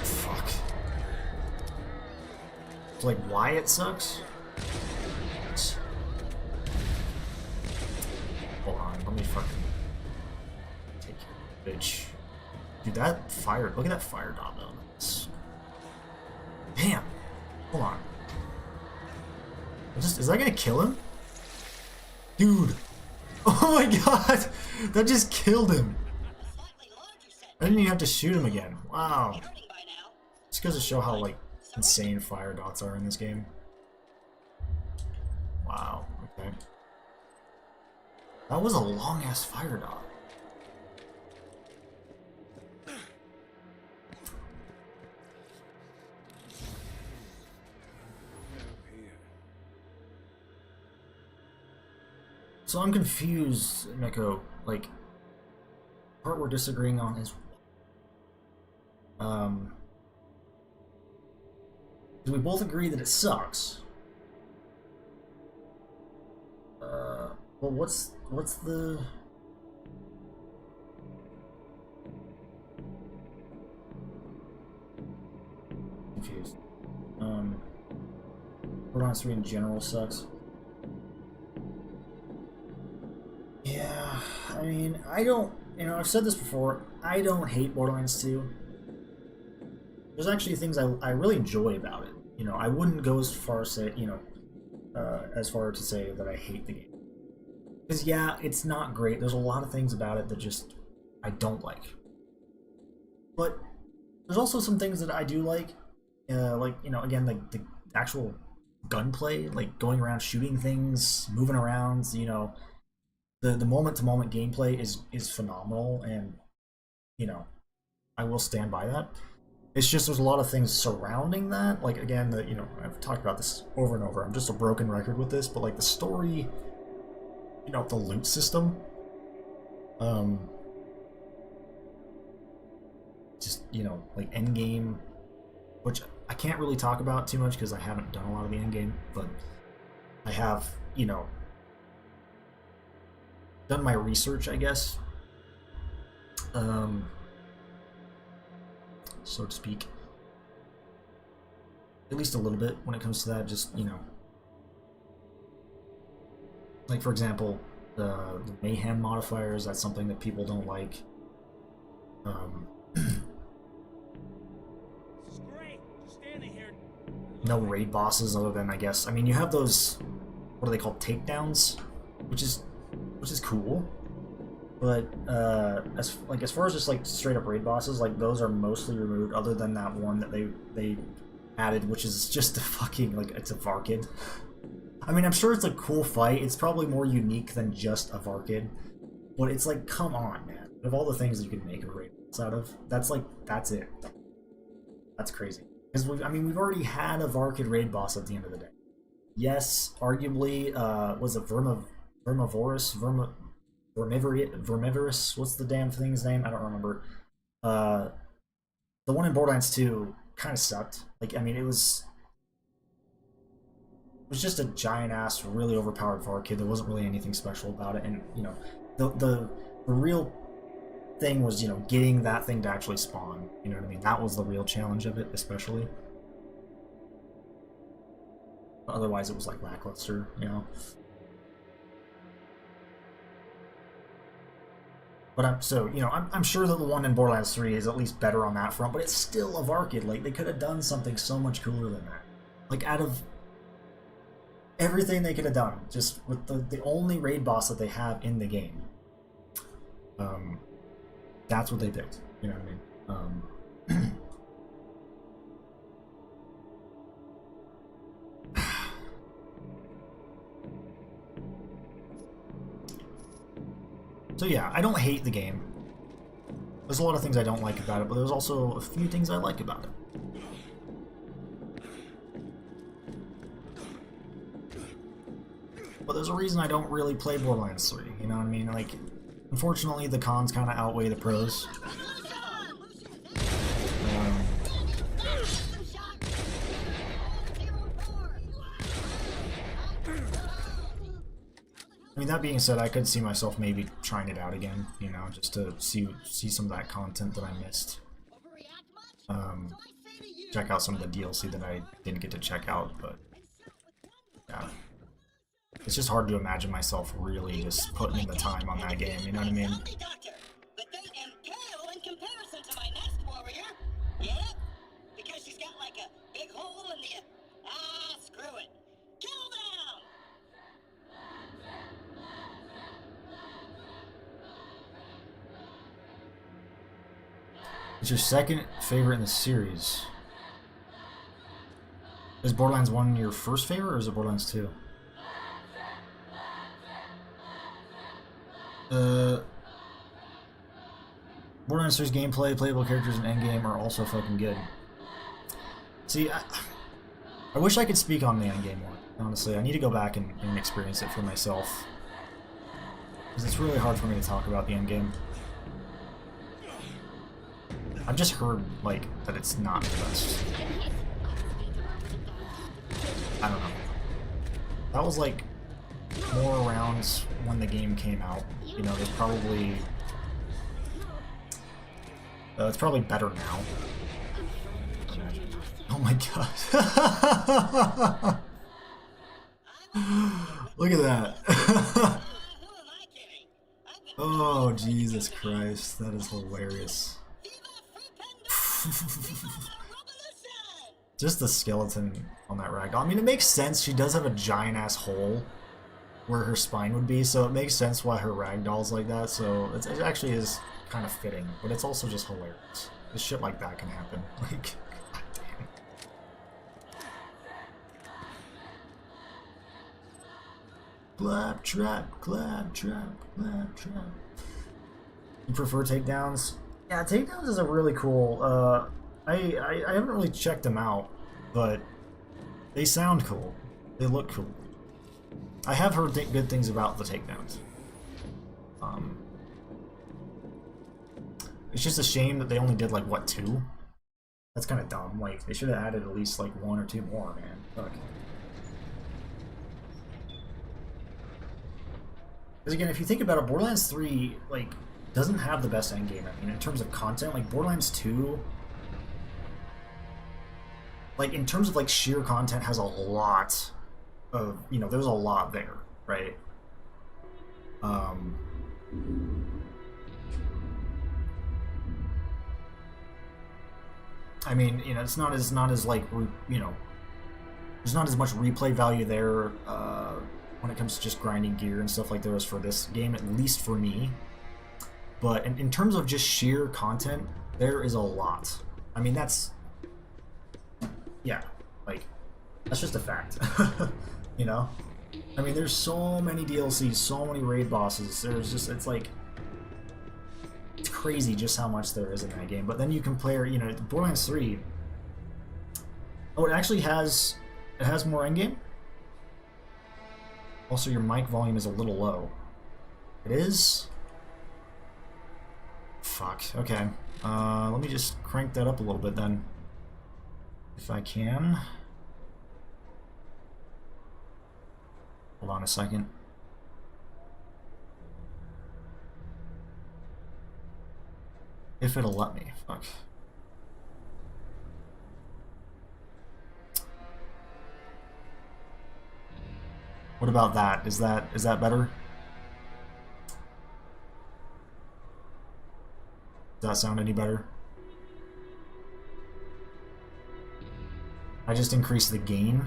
Fuck. It's like why it sucks? Hold on, let me fucking take your bitch. Dude, that fire, look at that fire dot though. Damn. Hold on. Is that gonna kill him? Dude. Oh my god! That just killed him. Slightly larger set. I didn't even have to shoot him again. Wow. Hurting by now. Just goes to show how like insane fire dots are in this game. Wow. Okay. That was a long ass fire dot. So I'm confused, Neko. Like, part we're disagreeing on is, do we both agree that it sucks? Well, what's the? Confused. Borderlands 3 in general sucks. Yeah, I mean, I don't, I've said this before, I don't hate Borderlands 2. There's actually things I really enjoy about it. I wouldn't go as far as say, as far to say that I hate the game. Because yeah, it's not great. There's a lot of things about it that just I don't like. But there's also some things that I do like again, like the actual gunplay, like going around shooting things, moving around. The moment to moment gameplay is phenomenal, and I will stand by that. It's just there's a lot of things surrounding that. Like again, I've talked about this over and over. I'm just a broken record with this, but like the story, the loot system, just like end game, which I can't really talk about too much because I haven't done a lot of the end game, but I have done my research, I guess, so to speak, at least a little bit when it comes to that. Just like for example, the mayhem modifiers. That's something that people don't like. No raid bosses other than, I guess, I mean, you have those, what are they called, takedowns, which is cool, but as far as just like straight up raid bosses, like those are mostly removed, other than that one that they added, which is just a fucking, like, it's a Varkid. I mean, I'm sure it's a cool fight. It's probably more unique than just a Varkid, but it's like, come on, man. Of all the things that you could make a raid boss out of, that's it. That's crazy. Because we've already had a Varkid raid boss at the end of the day. Yes, arguably, was it Vermivorous? What's the damn thing's name? I don't remember. The one in Borderlands 2 kind of sucked. Like, I mean, it was just a giant ass, really overpowered Varkid. There wasn't really anything special about it, and the real thing was getting that thing to actually spawn. You know what I mean? That was the real challenge of it, especially. Otherwise, it was like lackluster, But I'm sure that the one in Borderlands 3 is at least better on that front, but it's still a Varkid. Like, they could have done something so much cooler than that. Like, out of everything they could have done, just with the only raid boss that they have in the game, that's what they picked. You know what I mean? So yeah, I don't hate the game. There's a lot of things I don't like about it, but there's also a few things I like about it. But there's a reason I don't really play Borderlands 3, you know what I mean? Like, unfortunately, the cons kind of outweigh the pros. I mean, that being said, I could see myself maybe trying it out again, just to see some of that content that I missed. Check out some of the DLC that I didn't get to check out, but yeah. It's just hard to imagine myself really just putting in the time on that game, you know what I mean? But they am pale in comparison to my next warrior. Yeah? Because she's got like a big hole in the... screw it. Kill them! It's your second favorite in the series. Is Borderlands 1 your first favorite, or is it Borderlands 2? Borderlands 3's gameplay, playable characters, and endgame are also fucking good. See, I wish I could speak on the endgame one, honestly. I need to go back and experience it for myself. Because it's really hard for me to talk about the end game. I've just heard, like, that it's not the best. I don't know. That was, like, more around when the game came out. You know, there's probably... it's probably better now. Oh my god. Look at that. Oh, Jesus Christ. That is hilarious. Just the skeleton on that ragdoll. I mean, it makes sense. She does have a giant-ass hole where her spine would be, so it makes sense why her ragdoll's like that, so it actually is kind of fitting, but it's also just hilarious. This shit like that can happen. Like, god damn. Claptrap, claptrap, claptrap. You prefer takedowns? Yeah, takedowns is a really cool, I haven't really checked them out, but they sound cool. They look cool. I have heard good things about the takedowns. It's just a shame that they only did, like, what, 2? That's kind of dumb. Like, they should have added at least, like, 1 or 2 more, man. Fuck. Because, again, if you think about it, Borderlands 3, like, doesn't have the best endgame. I mean, in terms of content, like, Borderlands 2... like, in terms of, like, sheer content, has a lot of, you know, there's a lot there, right? I mean, you know, it's not as like, you know, there's not as much replay value there when it comes to just grinding gear and stuff like there is for this game, at least for me. But in terms of just sheer content, there is a lot. I mean, that's, yeah, like, that's just a fact. You know? I mean, there's so many DLCs, so many raid bosses. There's just, it's like, it's crazy just how much there is in that game. But then you compare, you know, Borderlands 3. Oh, it actually has, it has more endgame. Also, your mic volume is a little low. It is? Fuck, okay. Let me just crank that up a little bit then. If I can. Hold on a second. If it'll let me. Fuck. What about that? Is that better? Does that sound any better? I just increased the gain.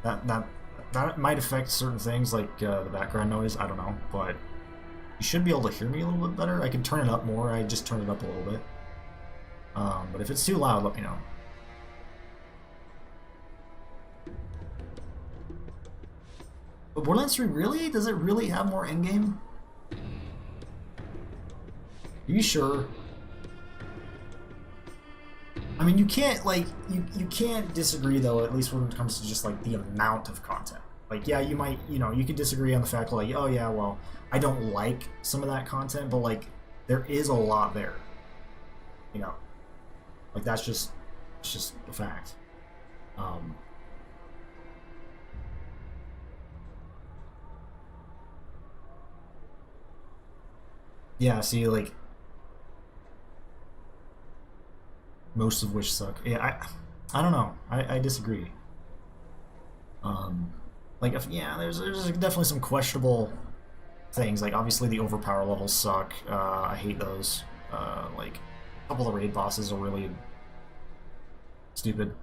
That might affect certain things like the background noise. I don't know, but you should be able to hear me a little bit better. I can turn it up more. I just turned it up a little bit. But if it's too loud, let me know. But Borderlands 3 really? Does it really have more endgame? Are you sure? I mean, you can't, like, you can't disagree, though, at least when it comes to just, like, the amount of content. Like, yeah, you might, you know, you could disagree on the fact, like, oh, yeah, well, I don't like some of that content, but, like, there is a lot there. You know? Like, that's just, it's just a fact. Yeah, see, like, most of which suck. Yeah, I don't know. I disagree. Like, if, yeah, there's definitely some questionable things. Like, obviously the overpower levels suck. I hate those. Like, a couple of raid bosses are really stupid.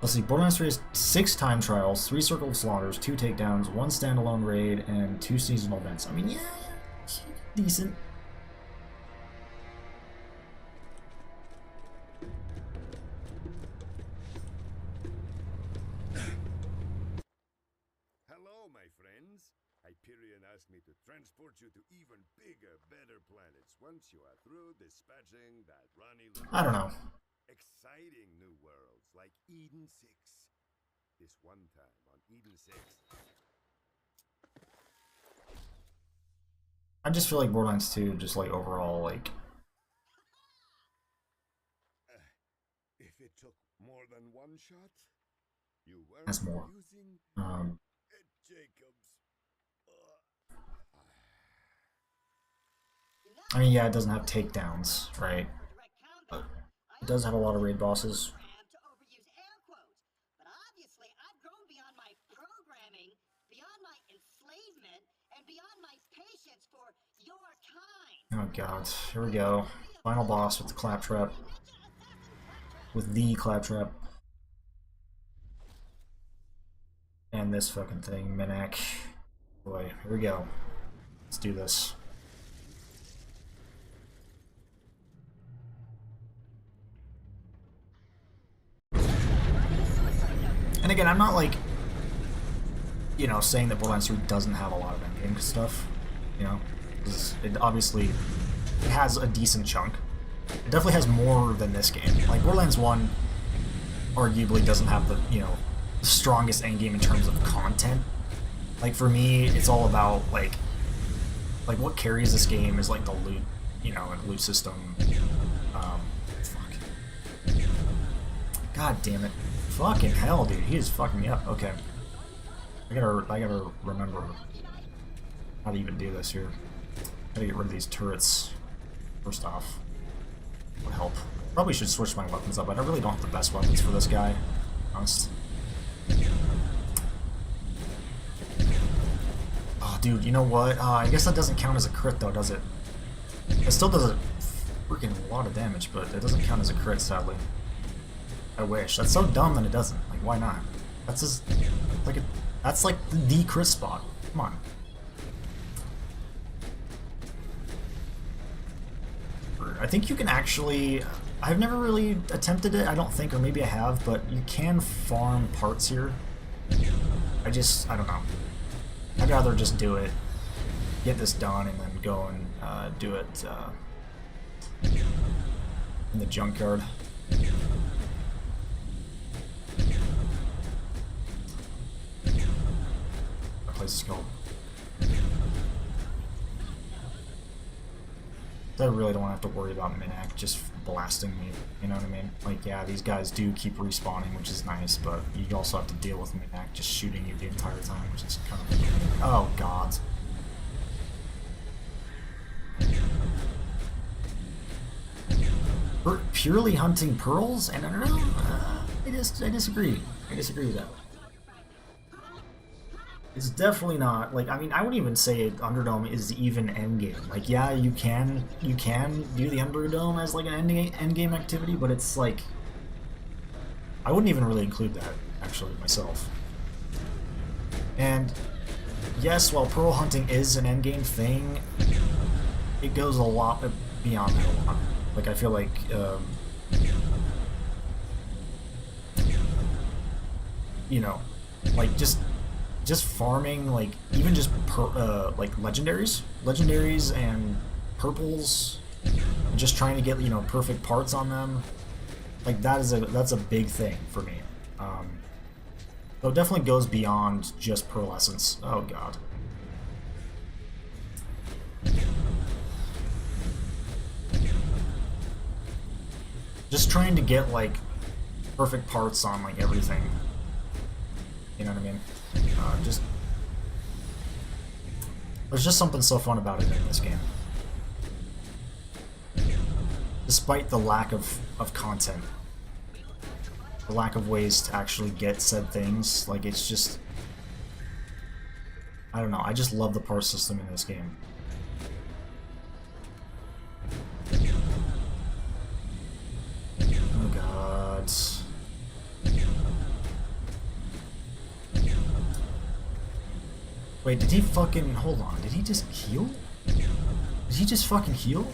Let's see, Borderlands 3 has 6 time trials, 3 circle of slaughters, 2 takedowns, 1 standalone raid, and 2 seasonal events. I mean, yeah, decent. Hello, my friends. Hyperion asked me to transport you to even bigger, better planets once you are through dispatching that Ronnie... I don't know. exciting new worlds like Eden 6. This one time on Eden 6. I just feel like Borderlands 2, just like overall, like If it took more than one shot, you were has more. using Jacobs. I mean, yeah, it doesn't have takedowns, right? But it does have a lot of raid bosses. To overuse air quotes, but obviously I've grown beyond my programming, beyond my enslavement, and beyond my patience for your kind. Oh god, here we go. Final boss with the claptrap. With the claptrap. And this fucking thing, Minak. Boy, here we go. Let's do this. And again, I'm not like, you know, saying that Borderlands 3 doesn't have a lot of endgame stuff, you know, because it obviously it has a decent chunk. It definitely has more than this game. Like Borderlands 1 arguably doesn't have the, you know, the strongest endgame in terms of content. Like for me, it's all about like what carries this game is like the loot, you know, and loot system. Fuck. God damn it. Fucking hell, dude. He is fucking me up. Okay. I gotta remember how to even do this here. Gotta get rid of these turrets. First off. Would help. Probably should switch my weapons up, but I really don't have the best weapons for this guy. Honest. Oh, dude, you know what? I guess that doesn't count as a crit, though, does it? It still does a freaking lot of damage, but it doesn't count as a crit, sadly. I wish. That's so dumb that it doesn't. Like, why not? That's just like that's like the crit spot. Come on. I think you can actually. I've never really attempted it. I don't think, or maybe I have, but you can farm parts here. I don't know. I'd rather just do it, get this done, and then go and do it in the junkyard. Place is called. I really don't have to worry about Minak just blasting me, you know what I mean? Like, yeah, these guys do keep respawning, which is nice, but you also have to deal with Minak just shooting you the entire time, which is kind of... Oh, God. Purely hunting pearls? And I don't know, I disagree. I disagree with that. It's definitely not, like, I mean, I wouldn't even say Underdome is even endgame. Like, yeah, you can do the Underdome as, like, an endgame activity, but it's, like, I wouldn't even really include that, actually, myself. And, yes, while pearl hunting is an endgame thing, it goes a lot beyond that a lot. Like, I feel like, you know, like, just farming, like, even just like legendaries and purples, and just trying to get, you know, perfect parts on them, like, that's a big thing for me. So it definitely goes beyond just pearl essence. Oh god. Just trying to get, like, perfect parts on, like, everything. You know what I mean? There's just something so fun about it in this game. Despite the lack of content. The lack of ways to actually get said things. Like, it's just... I don't know, I just love the part system in this game. Oh god... Wait, did he fucking... Hold on, did he just heal? Did he just fucking heal?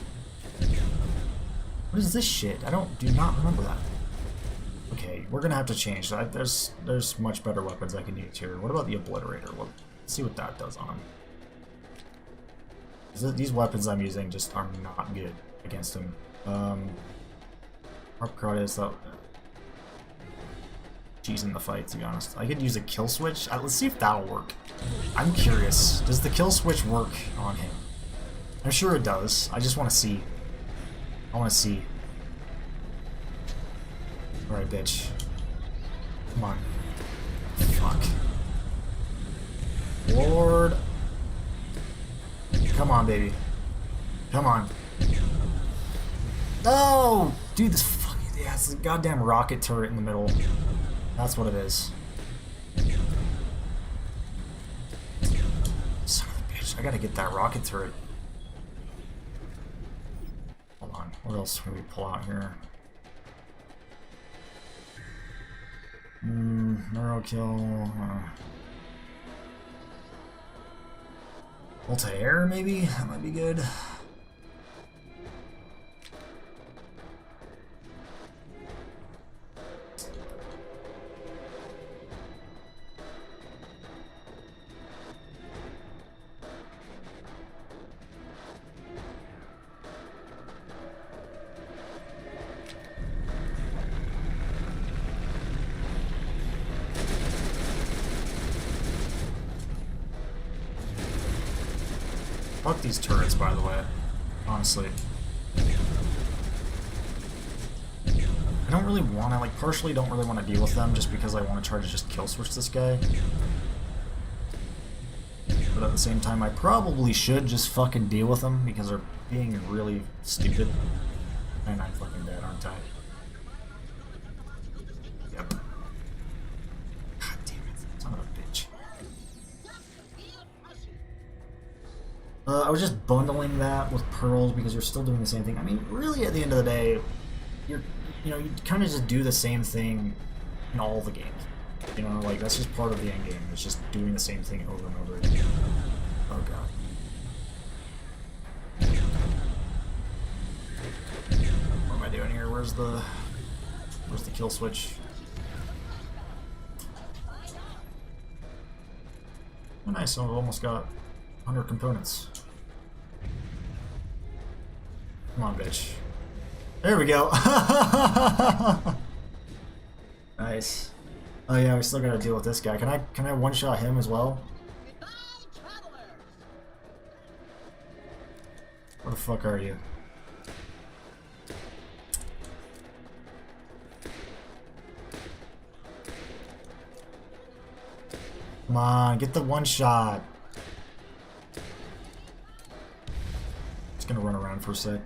What is this shit? Do not remember that. Okay, we're gonna have to change that. There's much better weapons I can use here. What about the Obliterator? Let's see what that does on him. These weapons I'm using just are not good against him. Harp card is though. She's in the fight, to be honest. I could use a kill switch. Let's see if that'll work. I'm curious. Does the kill switch work on him? I'm sure it does. I just want to see. I want to see. Alright, bitch. Come on. Fuck. Lord. Come on, baby. Come on. No! Dude, this fucking... Yeah, it's a goddamn rocket turret in the middle. That's what it is. Son of a bitch. I gotta get that rocket turret. Hold on. What else can we pull out here? Neuro kill. Multi-air, maybe? That might be good. Fuck these turrets, by the way. Honestly. I don't really want to, like, partially don't really want to deal with them just because I want to try to just kill switch this guy. But at the same time, I probably should just fucking deal with them because they're being really stupid. And I'm fucking dead, aren't I? Yep. God damn it. Son of a bitch. I was just bundling that with pearls because you're still doing the same thing. I mean, really, at the end of the day, you kind of just do the same thing in all the games. You know, like, that's just part of the end game. It's just doing the same thing over and over again. Oh, God. What am I doing here? Where's the kill switch? Oh, nice. I've almost got 100 components. Come on, bitch. There we go. Nice. Oh yeah, we still gotta deal with this guy. Can I one-shot him as well? Goodbye, travelers. Where the fuck are you? Come on, get the one shot. Just gonna run around for a sec.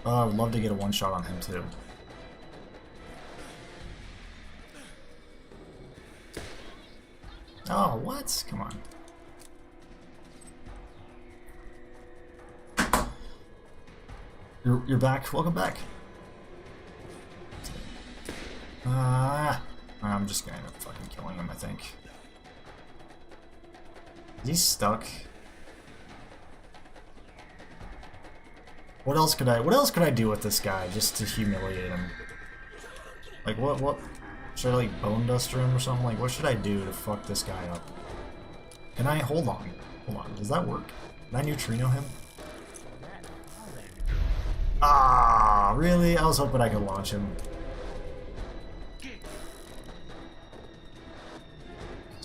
Oh, I would love to get a one shot on him too. Oh, what? Come on. You're back. Welcome back. I'm just gonna end up fucking killing him, I think. Is he stuck? What else could I do with this guy just to humiliate him? Like what should I like bone duster him or something? Like what should I do to fuck this guy up? Can I hold on? Does that work? Can I neutrino him? Ah, really? I was hoping I could launch him.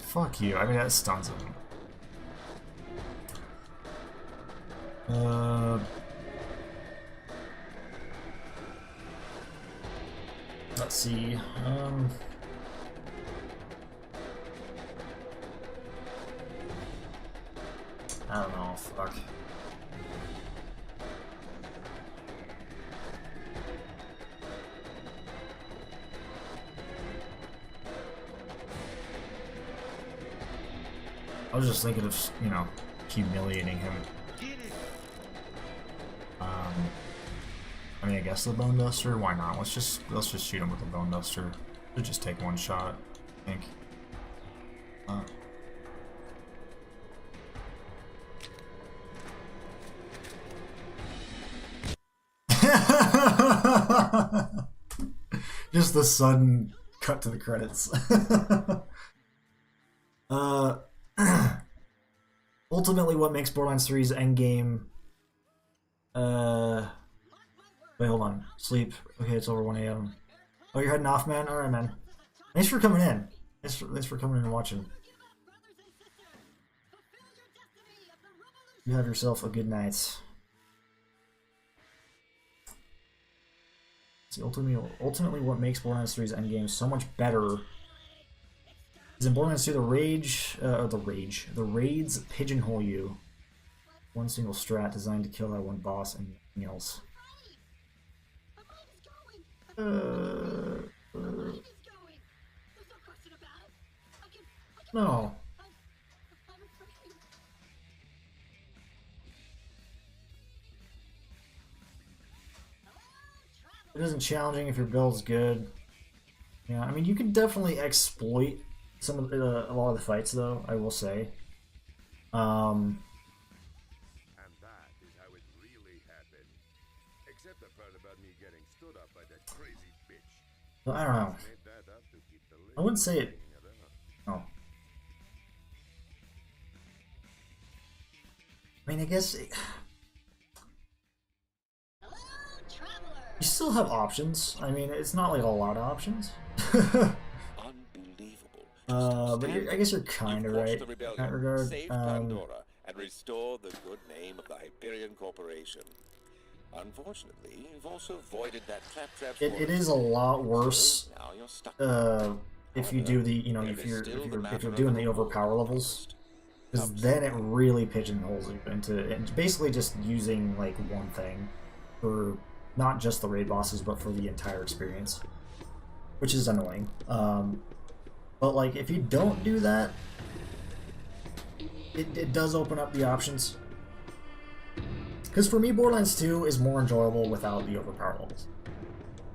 Fuck you. I mean that stuns him. Let's see. I don't know. Fuck. I was just thinking of, you know, humiliating him. I mean, I guess the bone duster. Why not? Let's just shoot him with the bone duster. Should just take one shot, I think. Just the sudden cut to the credits. Uh, ultimately, what makes Borderlands 3's endgame. Wait, hold on. Sleep. Okay, it's over 1 a.m. Oh, you're heading off, man? Alright, man. Thanks for coming in. Thanks for coming in and watching. You have yourself a good night. See, ultimately, what makes Borderlands 3's endgame so much better is in Borderlands 2, the raids pigeonhole you. One single strat designed to kill that one boss and nothing else. No. It isn't challenging if your build's good. Yeah, I mean, you can definitely exploit some of a lot of the fights, though, I will say. And that is how it really happened. Except the part about me getting stood up by that crazy bitch. Well, I don't know. Made that up to keep the I wouldn't say it. around. Oh. I mean, I guess you still have options. I mean, it's not like a lot of options. Unbelievable. But I guess you're kind of right in that regard. Save Pandora and restore the good name of the Hyperion Corporation. Unfortunately, you've also voided that claptrap. It is a lot worse. Now you're stuck. If you do the, you know, if you're doing the overpower levels, because then it really pigeonholes you into basically just using like one thing for not just the raid bosses, but for the entire experience, which is annoying. But like if you don't do that, it does open up the options. Because for me, Borderlands 2 is more enjoyable without the overpower levels.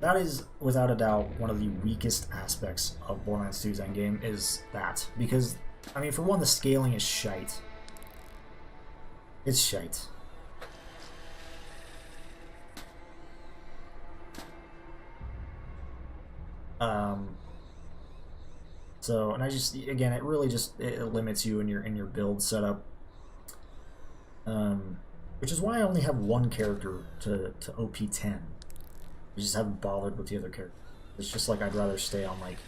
That is, without a doubt, one of the weakest aspects of Borderlands 2's endgame is that. Because, I mean, for one, the scaling is shite. It's shite. So, and I just, again, it really just, it limits you in your build setup. Which is why I only have one character to OP 10. I just haven't bothered with the other characters. It's just like I'd rather stay on like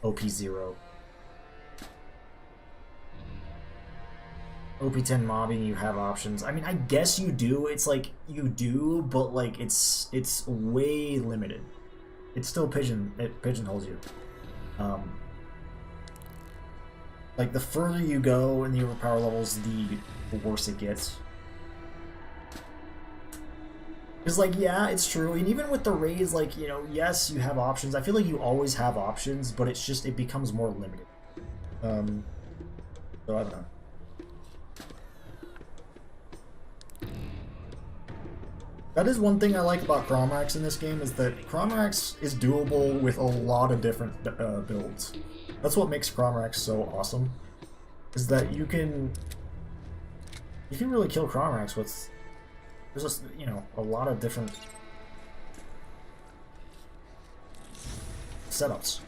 OP 0. OP 10 mobbing, you have options. I mean, I guess you do. It's like you do, but like it's way limited. It still pigeonholes you. Like the further you go in the overpower levels, the worse it gets. Because, like, yeah, it's true, and even with the raids, like, you know, yes, you have options. I feel like you always have options, but it's just, it becomes more limited. So, I don't know. That is one thing I like about Cromrax in this game, is that Cromrax is doable with a lot of different builds. That's what makes Cromrax so awesome, is that you can really kill Cromrax with... There's just, you know, a lot of different setups.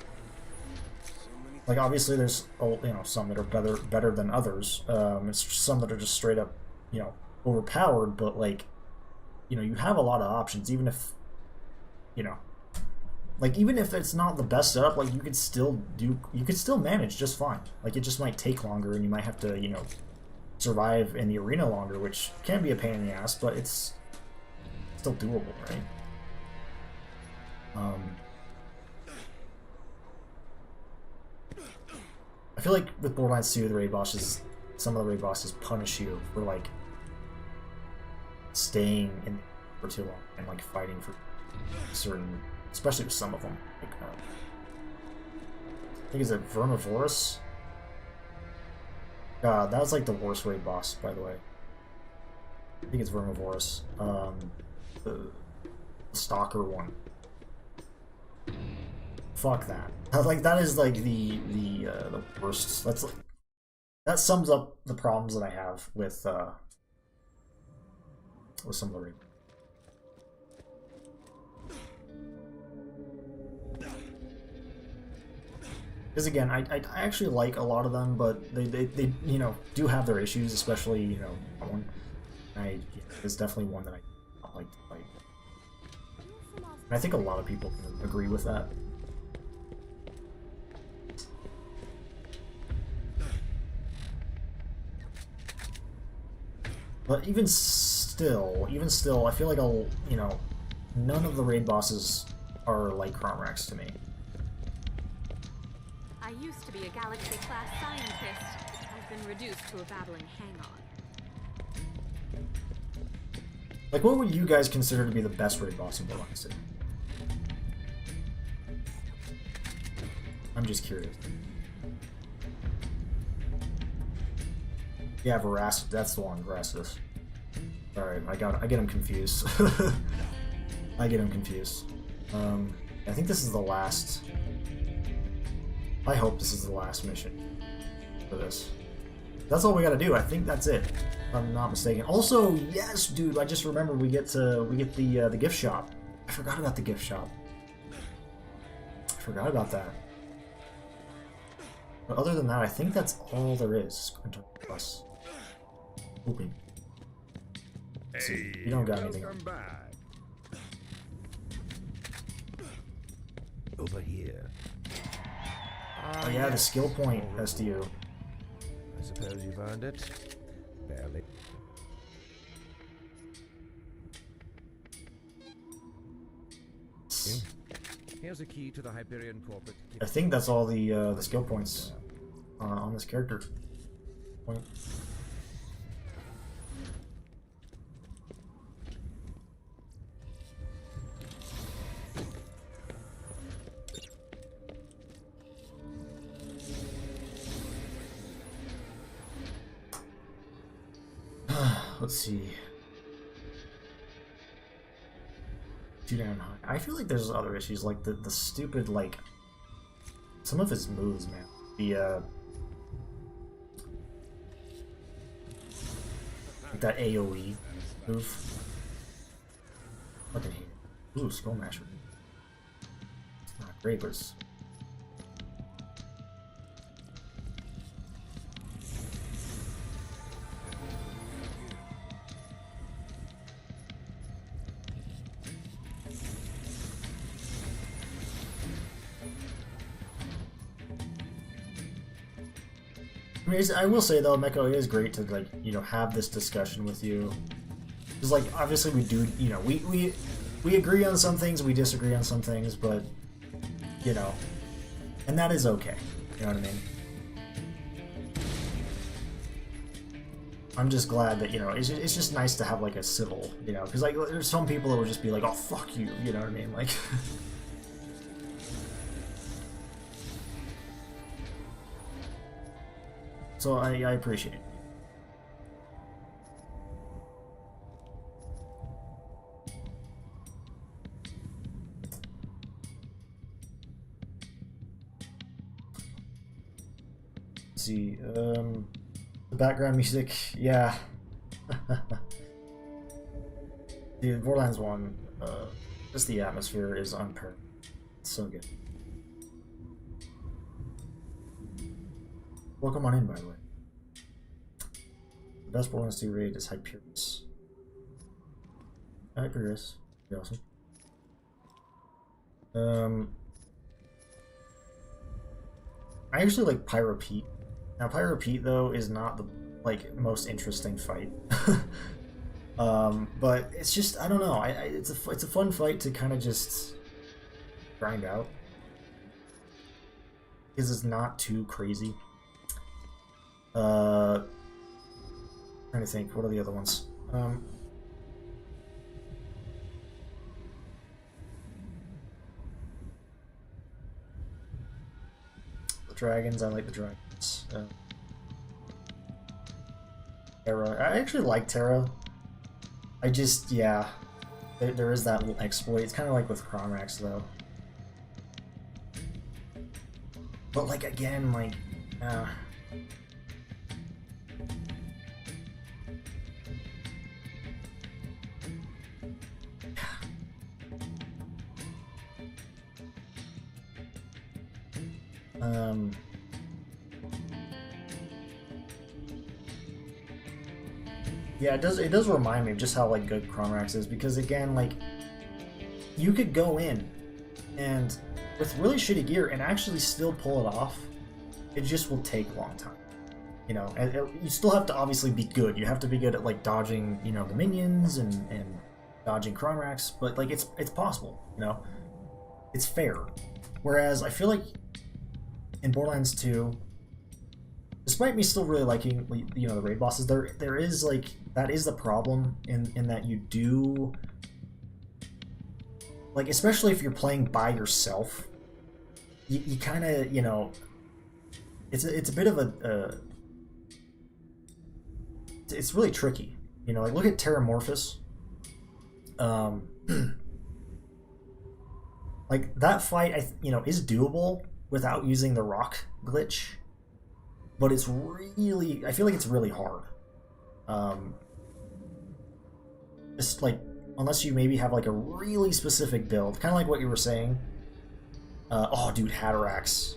Like, obviously there's, you know, some that are better than others. It's some that are just straight up, you know, overpowered, but like, you know, you have a lot of options, even if, you know, like, even if it's not the best setup, like, you could still manage just fine. Like, it just might take longer, and you might have to, you know, survive in the arena longer, which can be a pain in the ass, but it's still doable, right? I feel like with Borderlands 2, the raid bosses, some of the raid bosses punish you for like staying in for too long and like fighting for certain, especially with some of them. Like, I think it's a Vermivorous. God, that was like the worst raid boss, by the way. I think it's Vermivorous. The Stalker one. Fuck that. Like, that is like the worst. That's like, that sums up the problems that I have with some of the raid. Because again, I actually like a lot of them, but they you know, do have their issues, especially, you know, that one. It's definitely one that I don't like to fight. And I think a lot of people can agree with that. But even still, I feel like you know, none of the raid bosses are like Cromrax to me. I used to be a Galaxy-class scientist. I've been reduced to a babbling hang-on. Like, what would you guys consider to be the best raid boss in Borderlands 2? I'm just curious. Yeah, Veracity. That's the one, Veracity. Sorry, I get him confused. I get him confused. I think this is the last. I hope this is the last mission for this. That's all we gotta do. I think that's it, if I'm not mistaken. Also, yes, dude, I just remembered we get the gift shop. I forgot about the gift shop. I forgot about that. But other than that, I think that's all there is. Plus. Ooping. See, you don't got anything. Back. Over here. Oh yeah, the skill point, SDU. I suppose you found it. Barely. Here's a key to the Hyperion corporate. I think that's all the skill points on this character. Point. Let's see. Too damn high. I feel like there's other issues, like the stupid, like, some of his moves, man. Like that AoE move. Fucking hate it. Ooh, Skull Masher. It's not great, but it's... I mean, I will say though, Meko, it is great to, like, you know, have this discussion with you. Because, like, obviously we do, you know, we agree on some things, we disagree on some things, but, you know, and that is okay. You know what I mean? I'm just glad that, you know, it's just nice to have, like, a civil, you know, because, like, there's some people that would just be like, oh, fuck you, you know what I mean? Like... So I appreciate it. Let's see, the background music, yeah. The Borderlands 1, just the atmosphere is unparalleled. It's so good. Welcome on in, by the way. The best Borderlands 2 raid is Hyperion. Hyperion. Pretty awesome. I actually like Pyro Pete. Now, Pyro Pete, though, is not the, like, most interesting fight. But it's just, I don't know. It's a fun fight to kind of just grind out. Because it's not too crazy. Trying to think, what are the other ones? The dragons, I like the dragons. Terra, I actually like Terra. I just, yeah, there is that little exploit. It's kind of like with Cromrax, though. But, like, again, like, Yeah, it does remind me of just how like good Chronorax is, because again, like you could go in and with really shitty gear and actually still pull it off. It just will take a long time, you know. And you still have to obviously be good. You have to be good at like dodging, you know, the minions and dodging Chronorax, but like it's possible, you know. It's fair. Whereas I feel like in Borderlands 2, despite me still really liking, you know, the raid bosses, there is like, that is the problem in that you do, like, especially if you're playing by yourself, you kind of, you know, it's a bit of a it's really tricky, you know. Like, look at Terramorphous. Like, that fight, you know, is doable without using the rock glitch, but it's really, I feel like it's really hard. Just like, unless you maybe have like a really specific build, kind of like what you were saying. Oh, dude, Hatterax.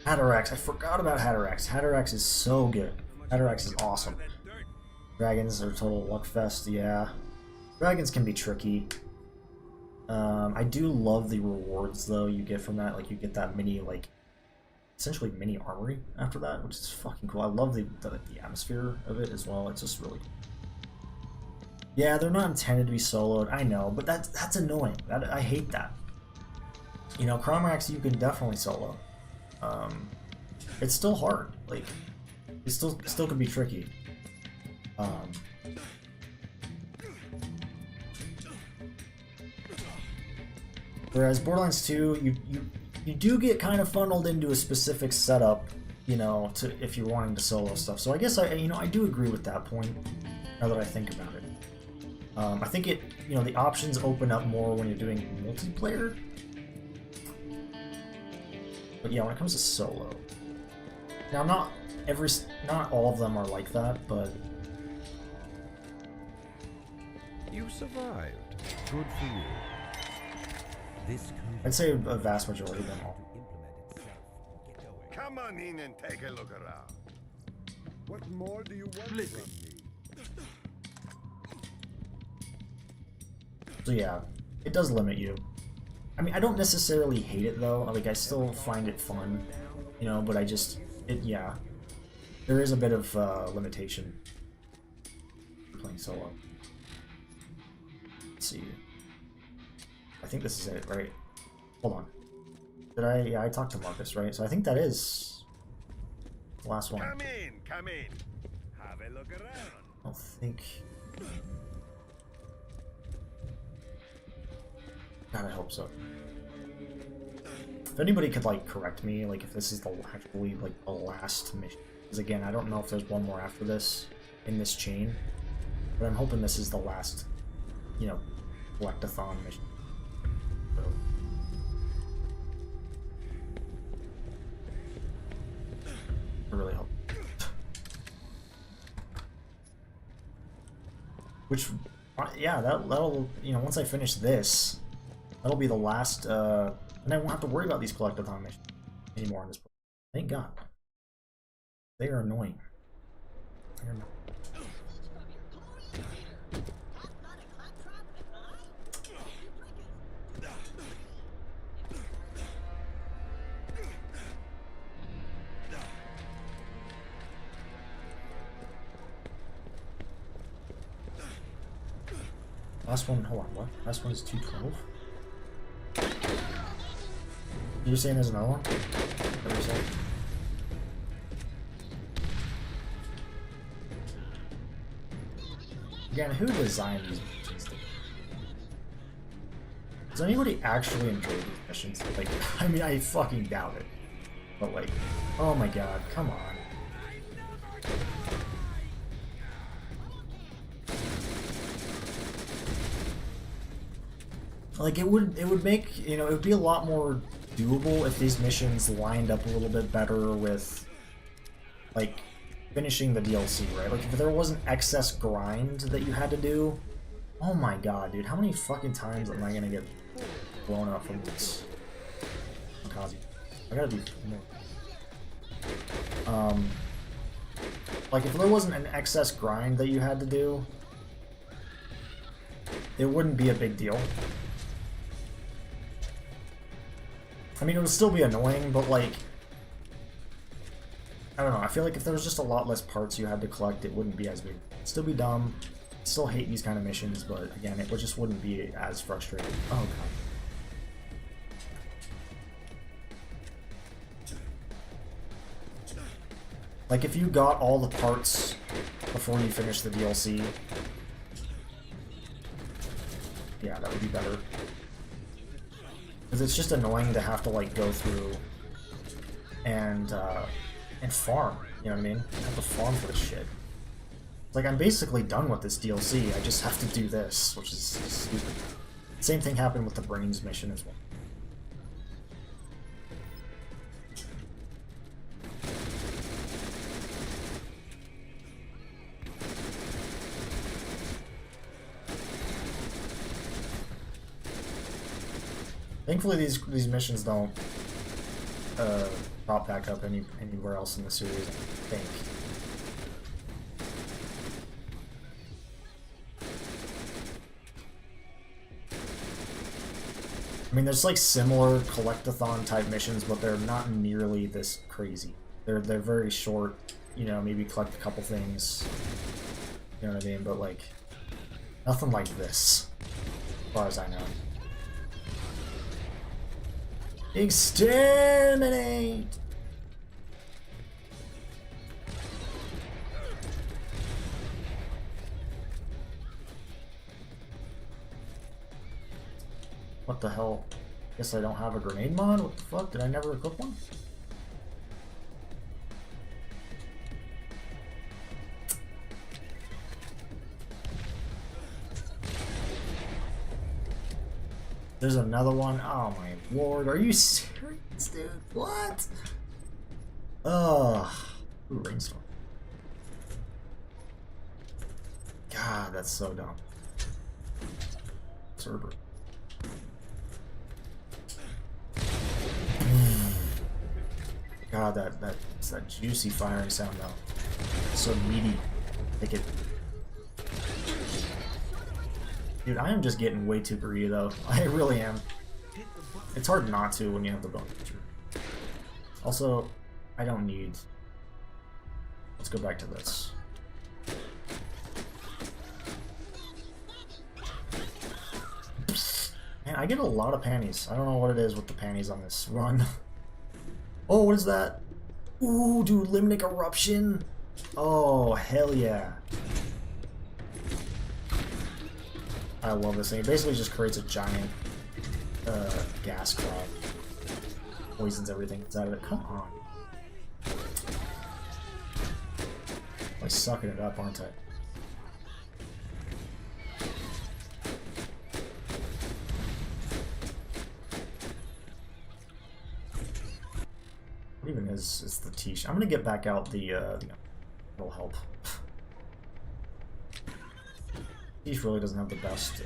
Hatterax, I forgot about Hatterax. Hatterax is so good. Hatterax is awesome. Dragons are total luckfest, yeah. Dragons can be tricky. I do love the rewards, though, you get from that. Like, you get that mini, like, essentially mini armory after that, which is fucking cool. I love the atmosphere of it as well. It's just really cool. Yeah, they're not intended to be soloed, I know, but that's annoying. I hate that. You know, Chronorax you can definitely solo. It's still hard. Like, it still can be tricky. Whereas Borderlands 2, you do get kind of funneled into a specific setup, you know, to if you're wanting to solo stuff. So I guess I do agree with that point. Now that I think about it, I think it, you know, the options open up more when you're doing multiplayer. But yeah, when it comes to solo, now not all of them are like that, but You survived. Good for you. This I'd say a vast majority of them all. Come on in and take a look around. What more do you want from me? So yeah, it does limit you. I mean, I don't necessarily hate it though. Like, I still find it fun, you know. But yeah, there is a bit of limitation for playing solo. Let's see. I think this is it, right? Hold on. Yeah, I talked to Marcus, right? So I think that is the last one. Come in, come in. Have a look around. I don't think. God, I hope so. If anybody could like correct me, like if this is actually like the last mission, because again, I don't know if there's one more after this in this chain, but I'm hoping this is the last, you know, collectathon mission. So. I really hope. Which, yeah, that'll, you know, once I finish this, that'll be the last, and I won't have to worry about these collectathon missions anymore in this. Thank God. They are annoying. They're annoying. Last one, hold on, what? Last one is 212? You're saying there's another one? What are you saying? Again, who designed these missions? Does anybody actually enjoy these missions? Like, I mean, I fucking doubt it. But like, oh my god, come on. Like, it would make, you know, it would be a lot more doable if these missions lined up a little bit better with, like, finishing the DLC, right? Like, if there wasn't excess grind that you had to do, oh my god, dude, how many fucking times am I gonna get blown up from this? Kazi. I gotta be more. Like if there wasn't an excess grind that you had to do, it wouldn't be a big deal. I mean, it would still be annoying, but like, I don't know, I feel like if there was just a lot less parts you had to collect, it wouldn't be as big. It'd still be dumb. I'd still hate these kind of missions, but again, it just wouldn't be as frustrating. Oh god. Like, if you got all the parts before you finish the DLC, yeah, that would be better. Because it's just annoying to have to, like, go through and farm, you know what I mean? I have to farm for this shit. Like, I'm basically done with this DLC, I just have to do this, which is stupid. Same thing happened with the Brains mission as well. Thankfully, these missions don't pop back up anywhere else in the series, I think. I mean, there's like similar collectathon type missions, but they're not nearly this crazy. They're very short, you know, maybe collect a couple things, you know what I mean? But like, nothing like this, as far as I know. Exterminate! What the hell? Guess I don't have a grenade mod? What the fuck? Did I never equip one? There's another one. Oh my lord, are you serious, dude? What? Ugh. Ooh, rainstorm. God, that's so dumb. Server. God, that's that juicy firing sound though. So meaty. Like it. Dude, I am just getting way too greedy though. I really am. It's hard not to when you have the bone feature. Also, I don't need... Let's go back to this. Man, I get a lot of panties. I don't know what it is with the panties on this run. Oh, what is that? Ooh, dude, Limnic Eruption. Oh, hell yeah. I love this thing. It basically just creates a giant gas cloud. Poisons everything that's out of it. Come on. I'm sucking it up, aren't I? What even is the t-shirt? I'm gonna get back out the it'll help. He really doesn't have the best.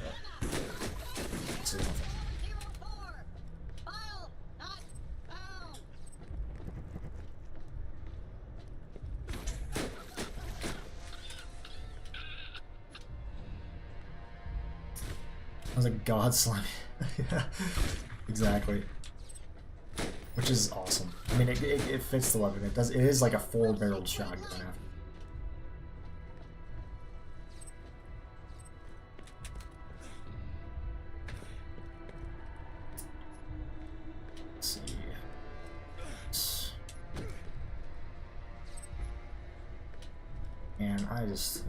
I was like God Slime. Yeah, exactly. Which is awesome. I mean, it fits the weapon. It does. It is like a 4-barreled shotgun. And I just,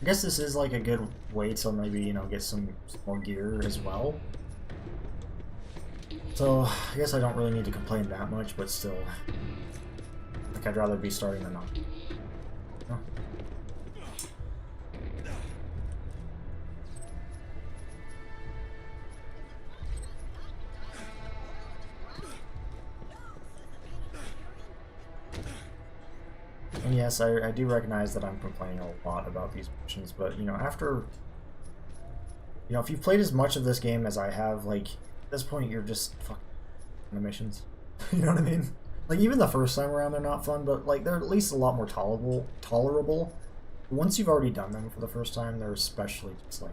I guess this is like a good way to maybe, you know, get some more gear as well. So I guess I don't really need to complain that much, but still, like I'd rather be starting than not. No. And yes, I do recognize that I'm complaining a lot about these missions, but, you know, after... You know, if you've played as much of this game as I have, like, at this point you're just fucking kind of missions. You know what I mean? Like, even the first time around, they're not fun, but, like, they're at least a lot more tolerable. Once you've already done them for the first time, they're especially just, like...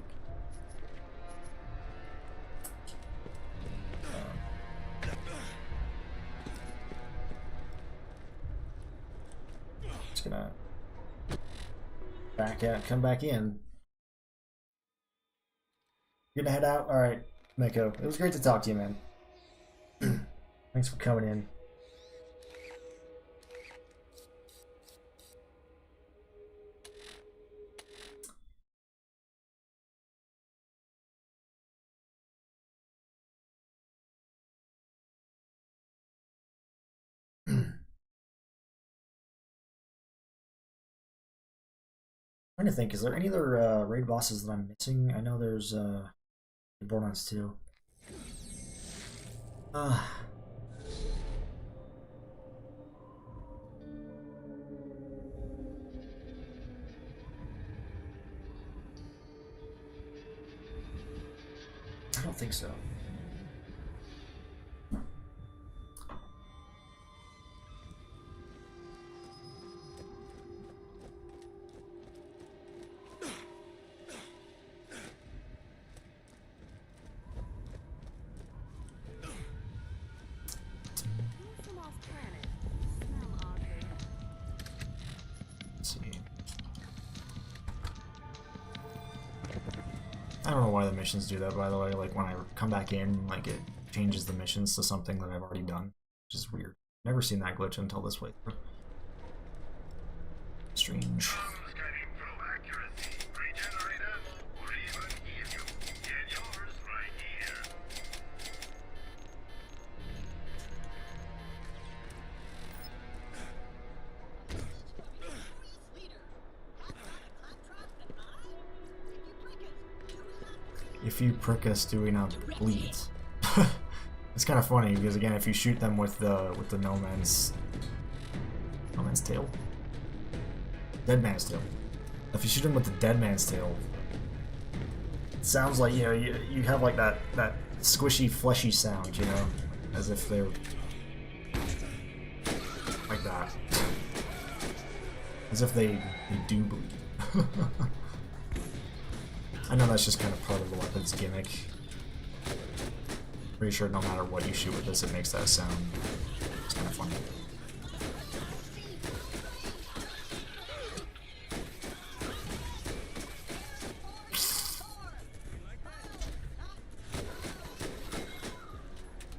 just gonna... come back in. You're gonna head out? Alright, Meko. It was great to talk to you, man. Thanks for coming in. Trying to think, is there any other raid bosses that I'm missing? I know there's Borderlands 2. I don't think so. Some off planet. Smell oddly. Let's see. I don't know why the missions do that, by the way. Like, when I come back in, like, it changes the missions to something that I've already done, which is weird. Never seen that glitch until this playthrough. Strange. If you prick us, do we not bleed? It's kind of funny because again, if you shoot them with the no man's tail, dead man's tail. If you shoot them with the dead man's tail, it sounds like, you know, you have like that squishy, fleshy sound, you know, as if they're like that, as if they do bleed. I know that's just kind of part of the weapon's gimmick. Pretty sure no matter what you shoot with this, it makes that sound. It's kind of funny.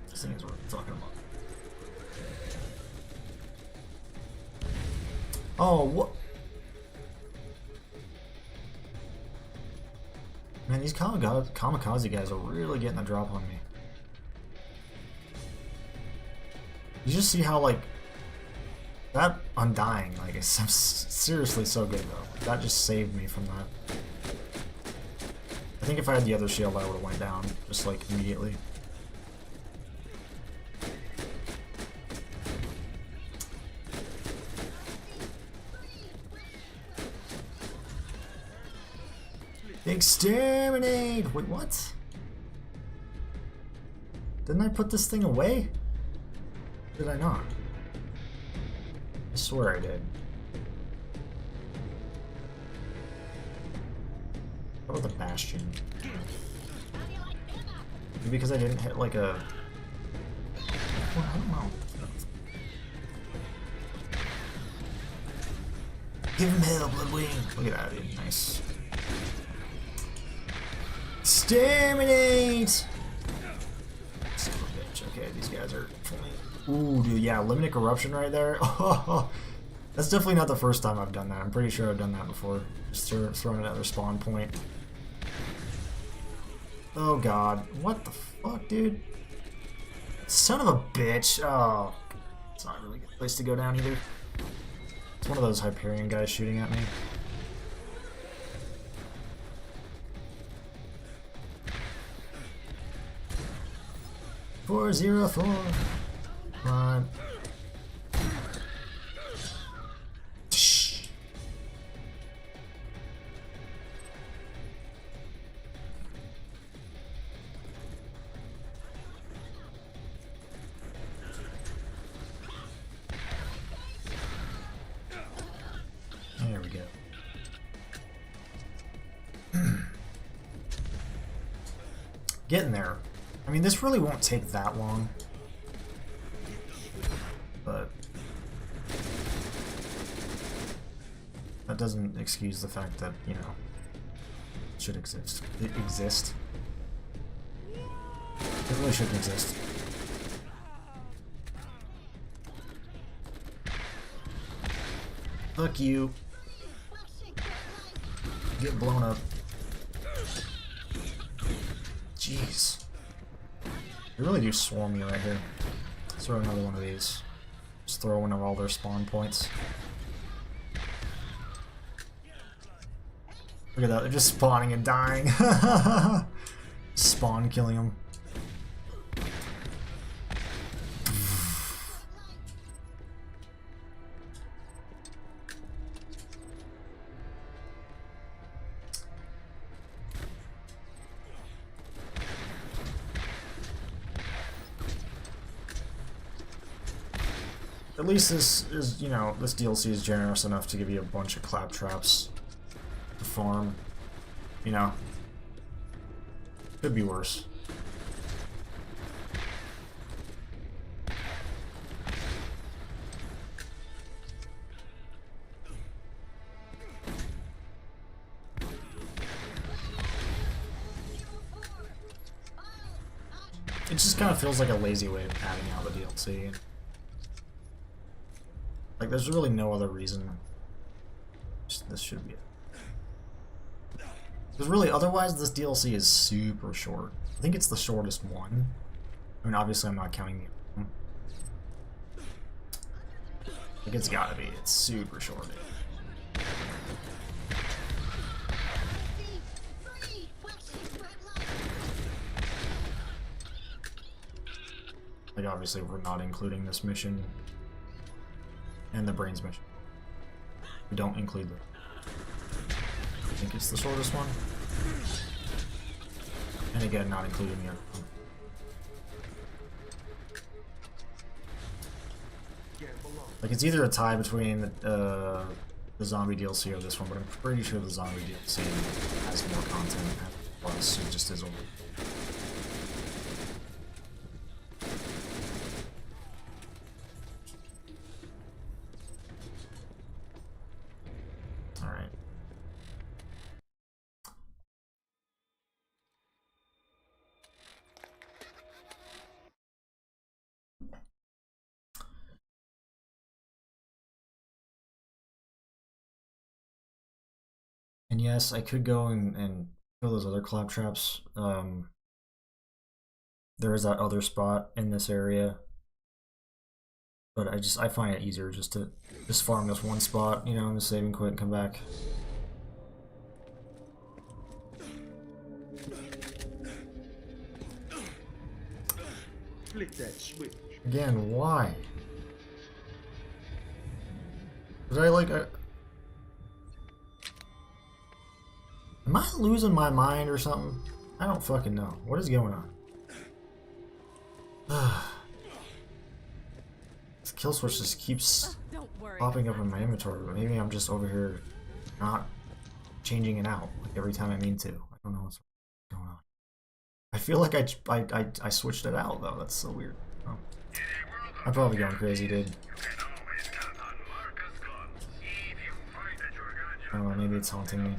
This thing is what I'm talking about. Oh, what? Man, these kamikaze guys are really getting the drop on me. You just see how, like, that undying, like, it's seriously so good, though. That just saved me from that. I think if I had the other shield, I would have went down, just, like, immediately. Exterminate! Wait, what? Didn't I put this thing away? Did I not? I swear I did. How about the Bastion? Maybe because I didn't hit like a... Well, I don't know. Give him hell, Bloodwing! Look at that, dude. Nice. Exterminate! Son of a bitch. Okay, these guys are fully... Ooh, dude, yeah, limited corruption right there. Oh, that's definitely not the first time I've done that. I'm pretty sure I've done that before. Just throwing another spawn point. Oh god, what the fuck, dude? Son of a bitch. Oh, it's not a really good place to go down either. It's one of those Hyperion guys shooting at me. Four, 0, 4. Come on. Shh. Getting there. I mean, this really won't take that long. But that doesn't excuse the fact that, you know, it should exist. It exists. It really shouldn't exist. Fuck you. Get blown up. Jeez. They really do swarm me right here. Let's throw another one of these. Just throw one of all their spawn points. Look at that, they're just spawning and dying. Spawn killing them. At least this is, you know, this DLC is generous enough to give you a bunch of claptraps to farm. You know, could be worse. It just kind of feels like a lazy way of adding out the DLC. Like, there's really no other reason. Just, this should be it. Because really, otherwise, this DLC is super short. I think it's the shortest one. I mean, obviously, I'm not counting the other one. Like, it's gotta be. It's super short. Like, obviously, we're not including this mission. And the Brains mission. We don't include them. I think it's the shortest one. And again, not including the other one. Like, it's either a tie between the zombie DLC or this one, but I'm pretty sure the zombie DLC has more content, plus it just is old. And yes, I could go and kill those other claptraps. There is that other spot in this area. But I find it easier just to farm this one spot, you know, and save and quit and come back. Flick that switch. Again, why? Was I like am I losing my mind or something? I don't fucking know. What is going on? This kill switch just keeps popping up in my inventory, but maybe I'm just over here not changing it out like every time I mean to. I don't know what's going on. I feel like I switched it out though. That's so weird. Oh. I'm probably going crazy, dude. I don't know, maybe it's haunting me.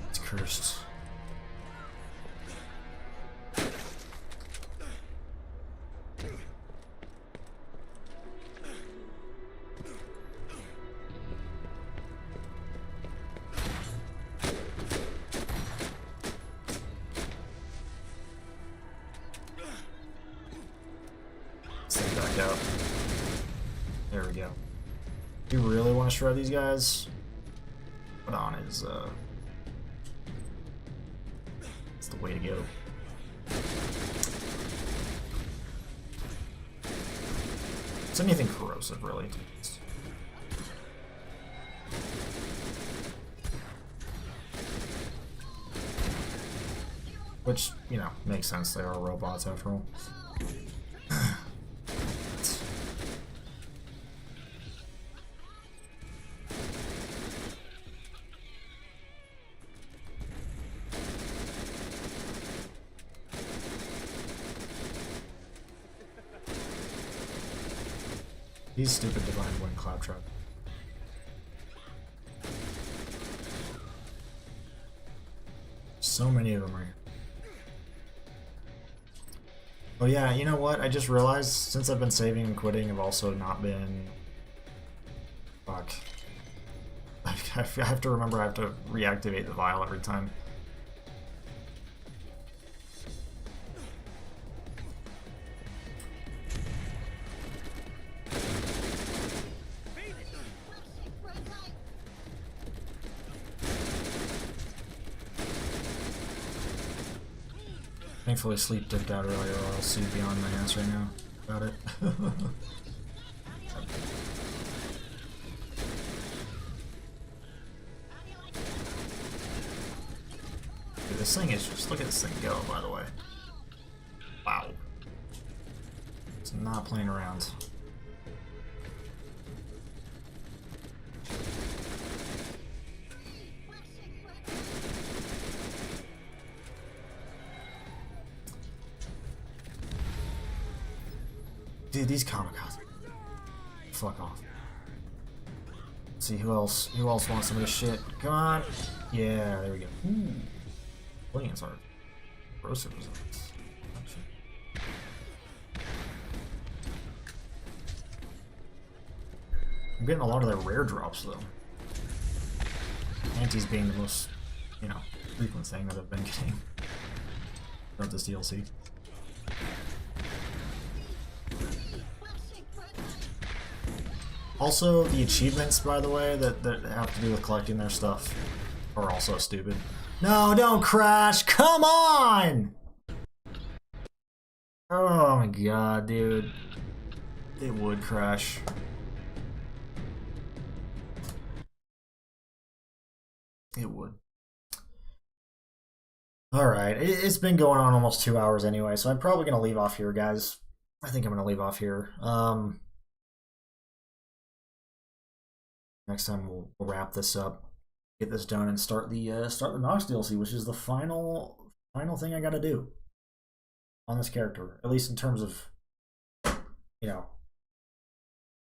It's cursed. Back out. There we go. Do you really want to shred these guys? Put on is it's the way to go. It's anything corrosive, really. Which, you know, makes sense. They are robots after all. These stupid divine wind claptrap. So many of them are here. Oh yeah, you know what? I just realized since I've been saving and quitting, I've also not been. Fuck. I have to remember I have to reactivate the vial every time. Thankfully sleep dipped out earlier, or I'll see beyond my ass right now about it. Dude, this thing is just, look at this thing go, by the way. Wow. It's not playing around. Dude, these kamikazes. Fuck off. Let's see who else wants some of this shit. Come on. Yeah, there we go. Ooh. Brilliance art. Corrosive results. I'm getting a lot of their rare drops though. Antis being the most, you know, frequent thing that I've been getting throughout this DLC. Also, the achievements, by the way, that have to do with collecting their stuff are also stupid. No, don't crash! Come on! Oh my god, dude. It would crash. It would. Alright, it's been going on almost 2 hours anyway, so I'm probably going to leave off here, guys. I think I'm going to leave off here. Next time we'll wrap this up, get this done, and start the Nox DLC, which is the final thing I got to do on this character, at least in terms of, you know,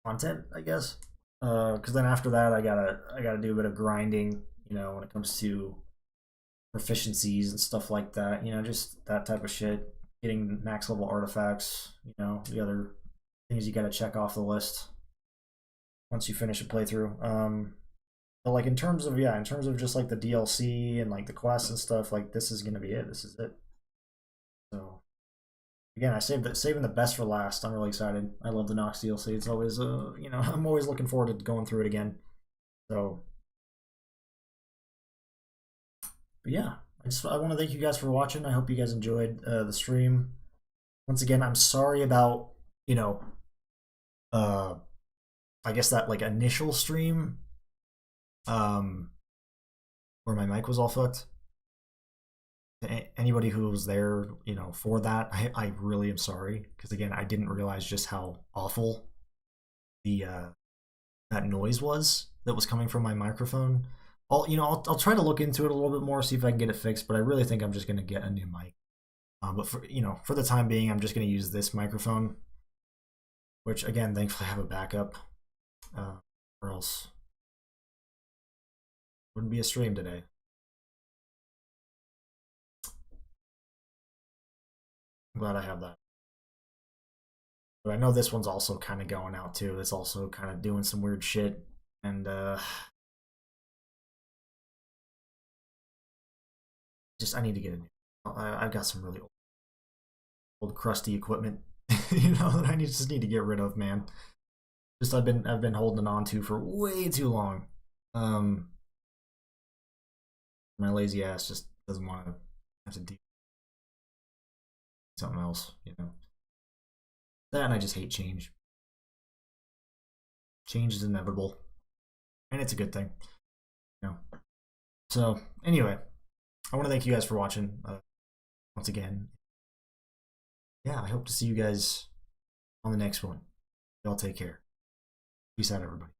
content, I guess. Because then after that, I gotta do a bit of grinding, you know, when it comes to proficiencies and stuff like that. You know, just that type of shit. Getting max level artifacts. You know, the other things you gotta check off the list once you finish a playthrough. But like in terms of just like the DLC and like the quests and stuff, like this is gonna be it. This is it. So again, I saving the best for last. I'm really excited. I love the Nox DLC. It's always you know, I'm always looking forward to going through it again. So but yeah, I want to thank you guys for watching. I hope you guys enjoyed the stream. Once again, I'm sorry about, you know, I guess that like initial stream where my mic was all fucked. Anybody who was there, you know, for that, I really am sorry, because again, I didn't realize just how awful the that noise was that was coming from my microphone. I'll try to look into it a little bit more, see if I can get it fixed, but I really think I'm just going to get a new mic. But for the time being, I'm just going to use this microphone, which again, thankfully I have a backup, or else wouldn't be a stream today. I'm glad I have that. But I know this one's also kind of going out too. It's also kind of doing some weird shit, and just I need to get a new. I've got some really old crusty equipment, you know, that I just need to get rid of, man. Just I've been holding on to for way too long. My lazy ass just doesn't want to have to do something else, you know. That, and I just hate change. Change is inevitable, and it's a good thing, you know. So anyway, I want to thank you guys for watching once again. Yeah, I hope to see you guys on the next one. Y'all take care. Peace out, everybody.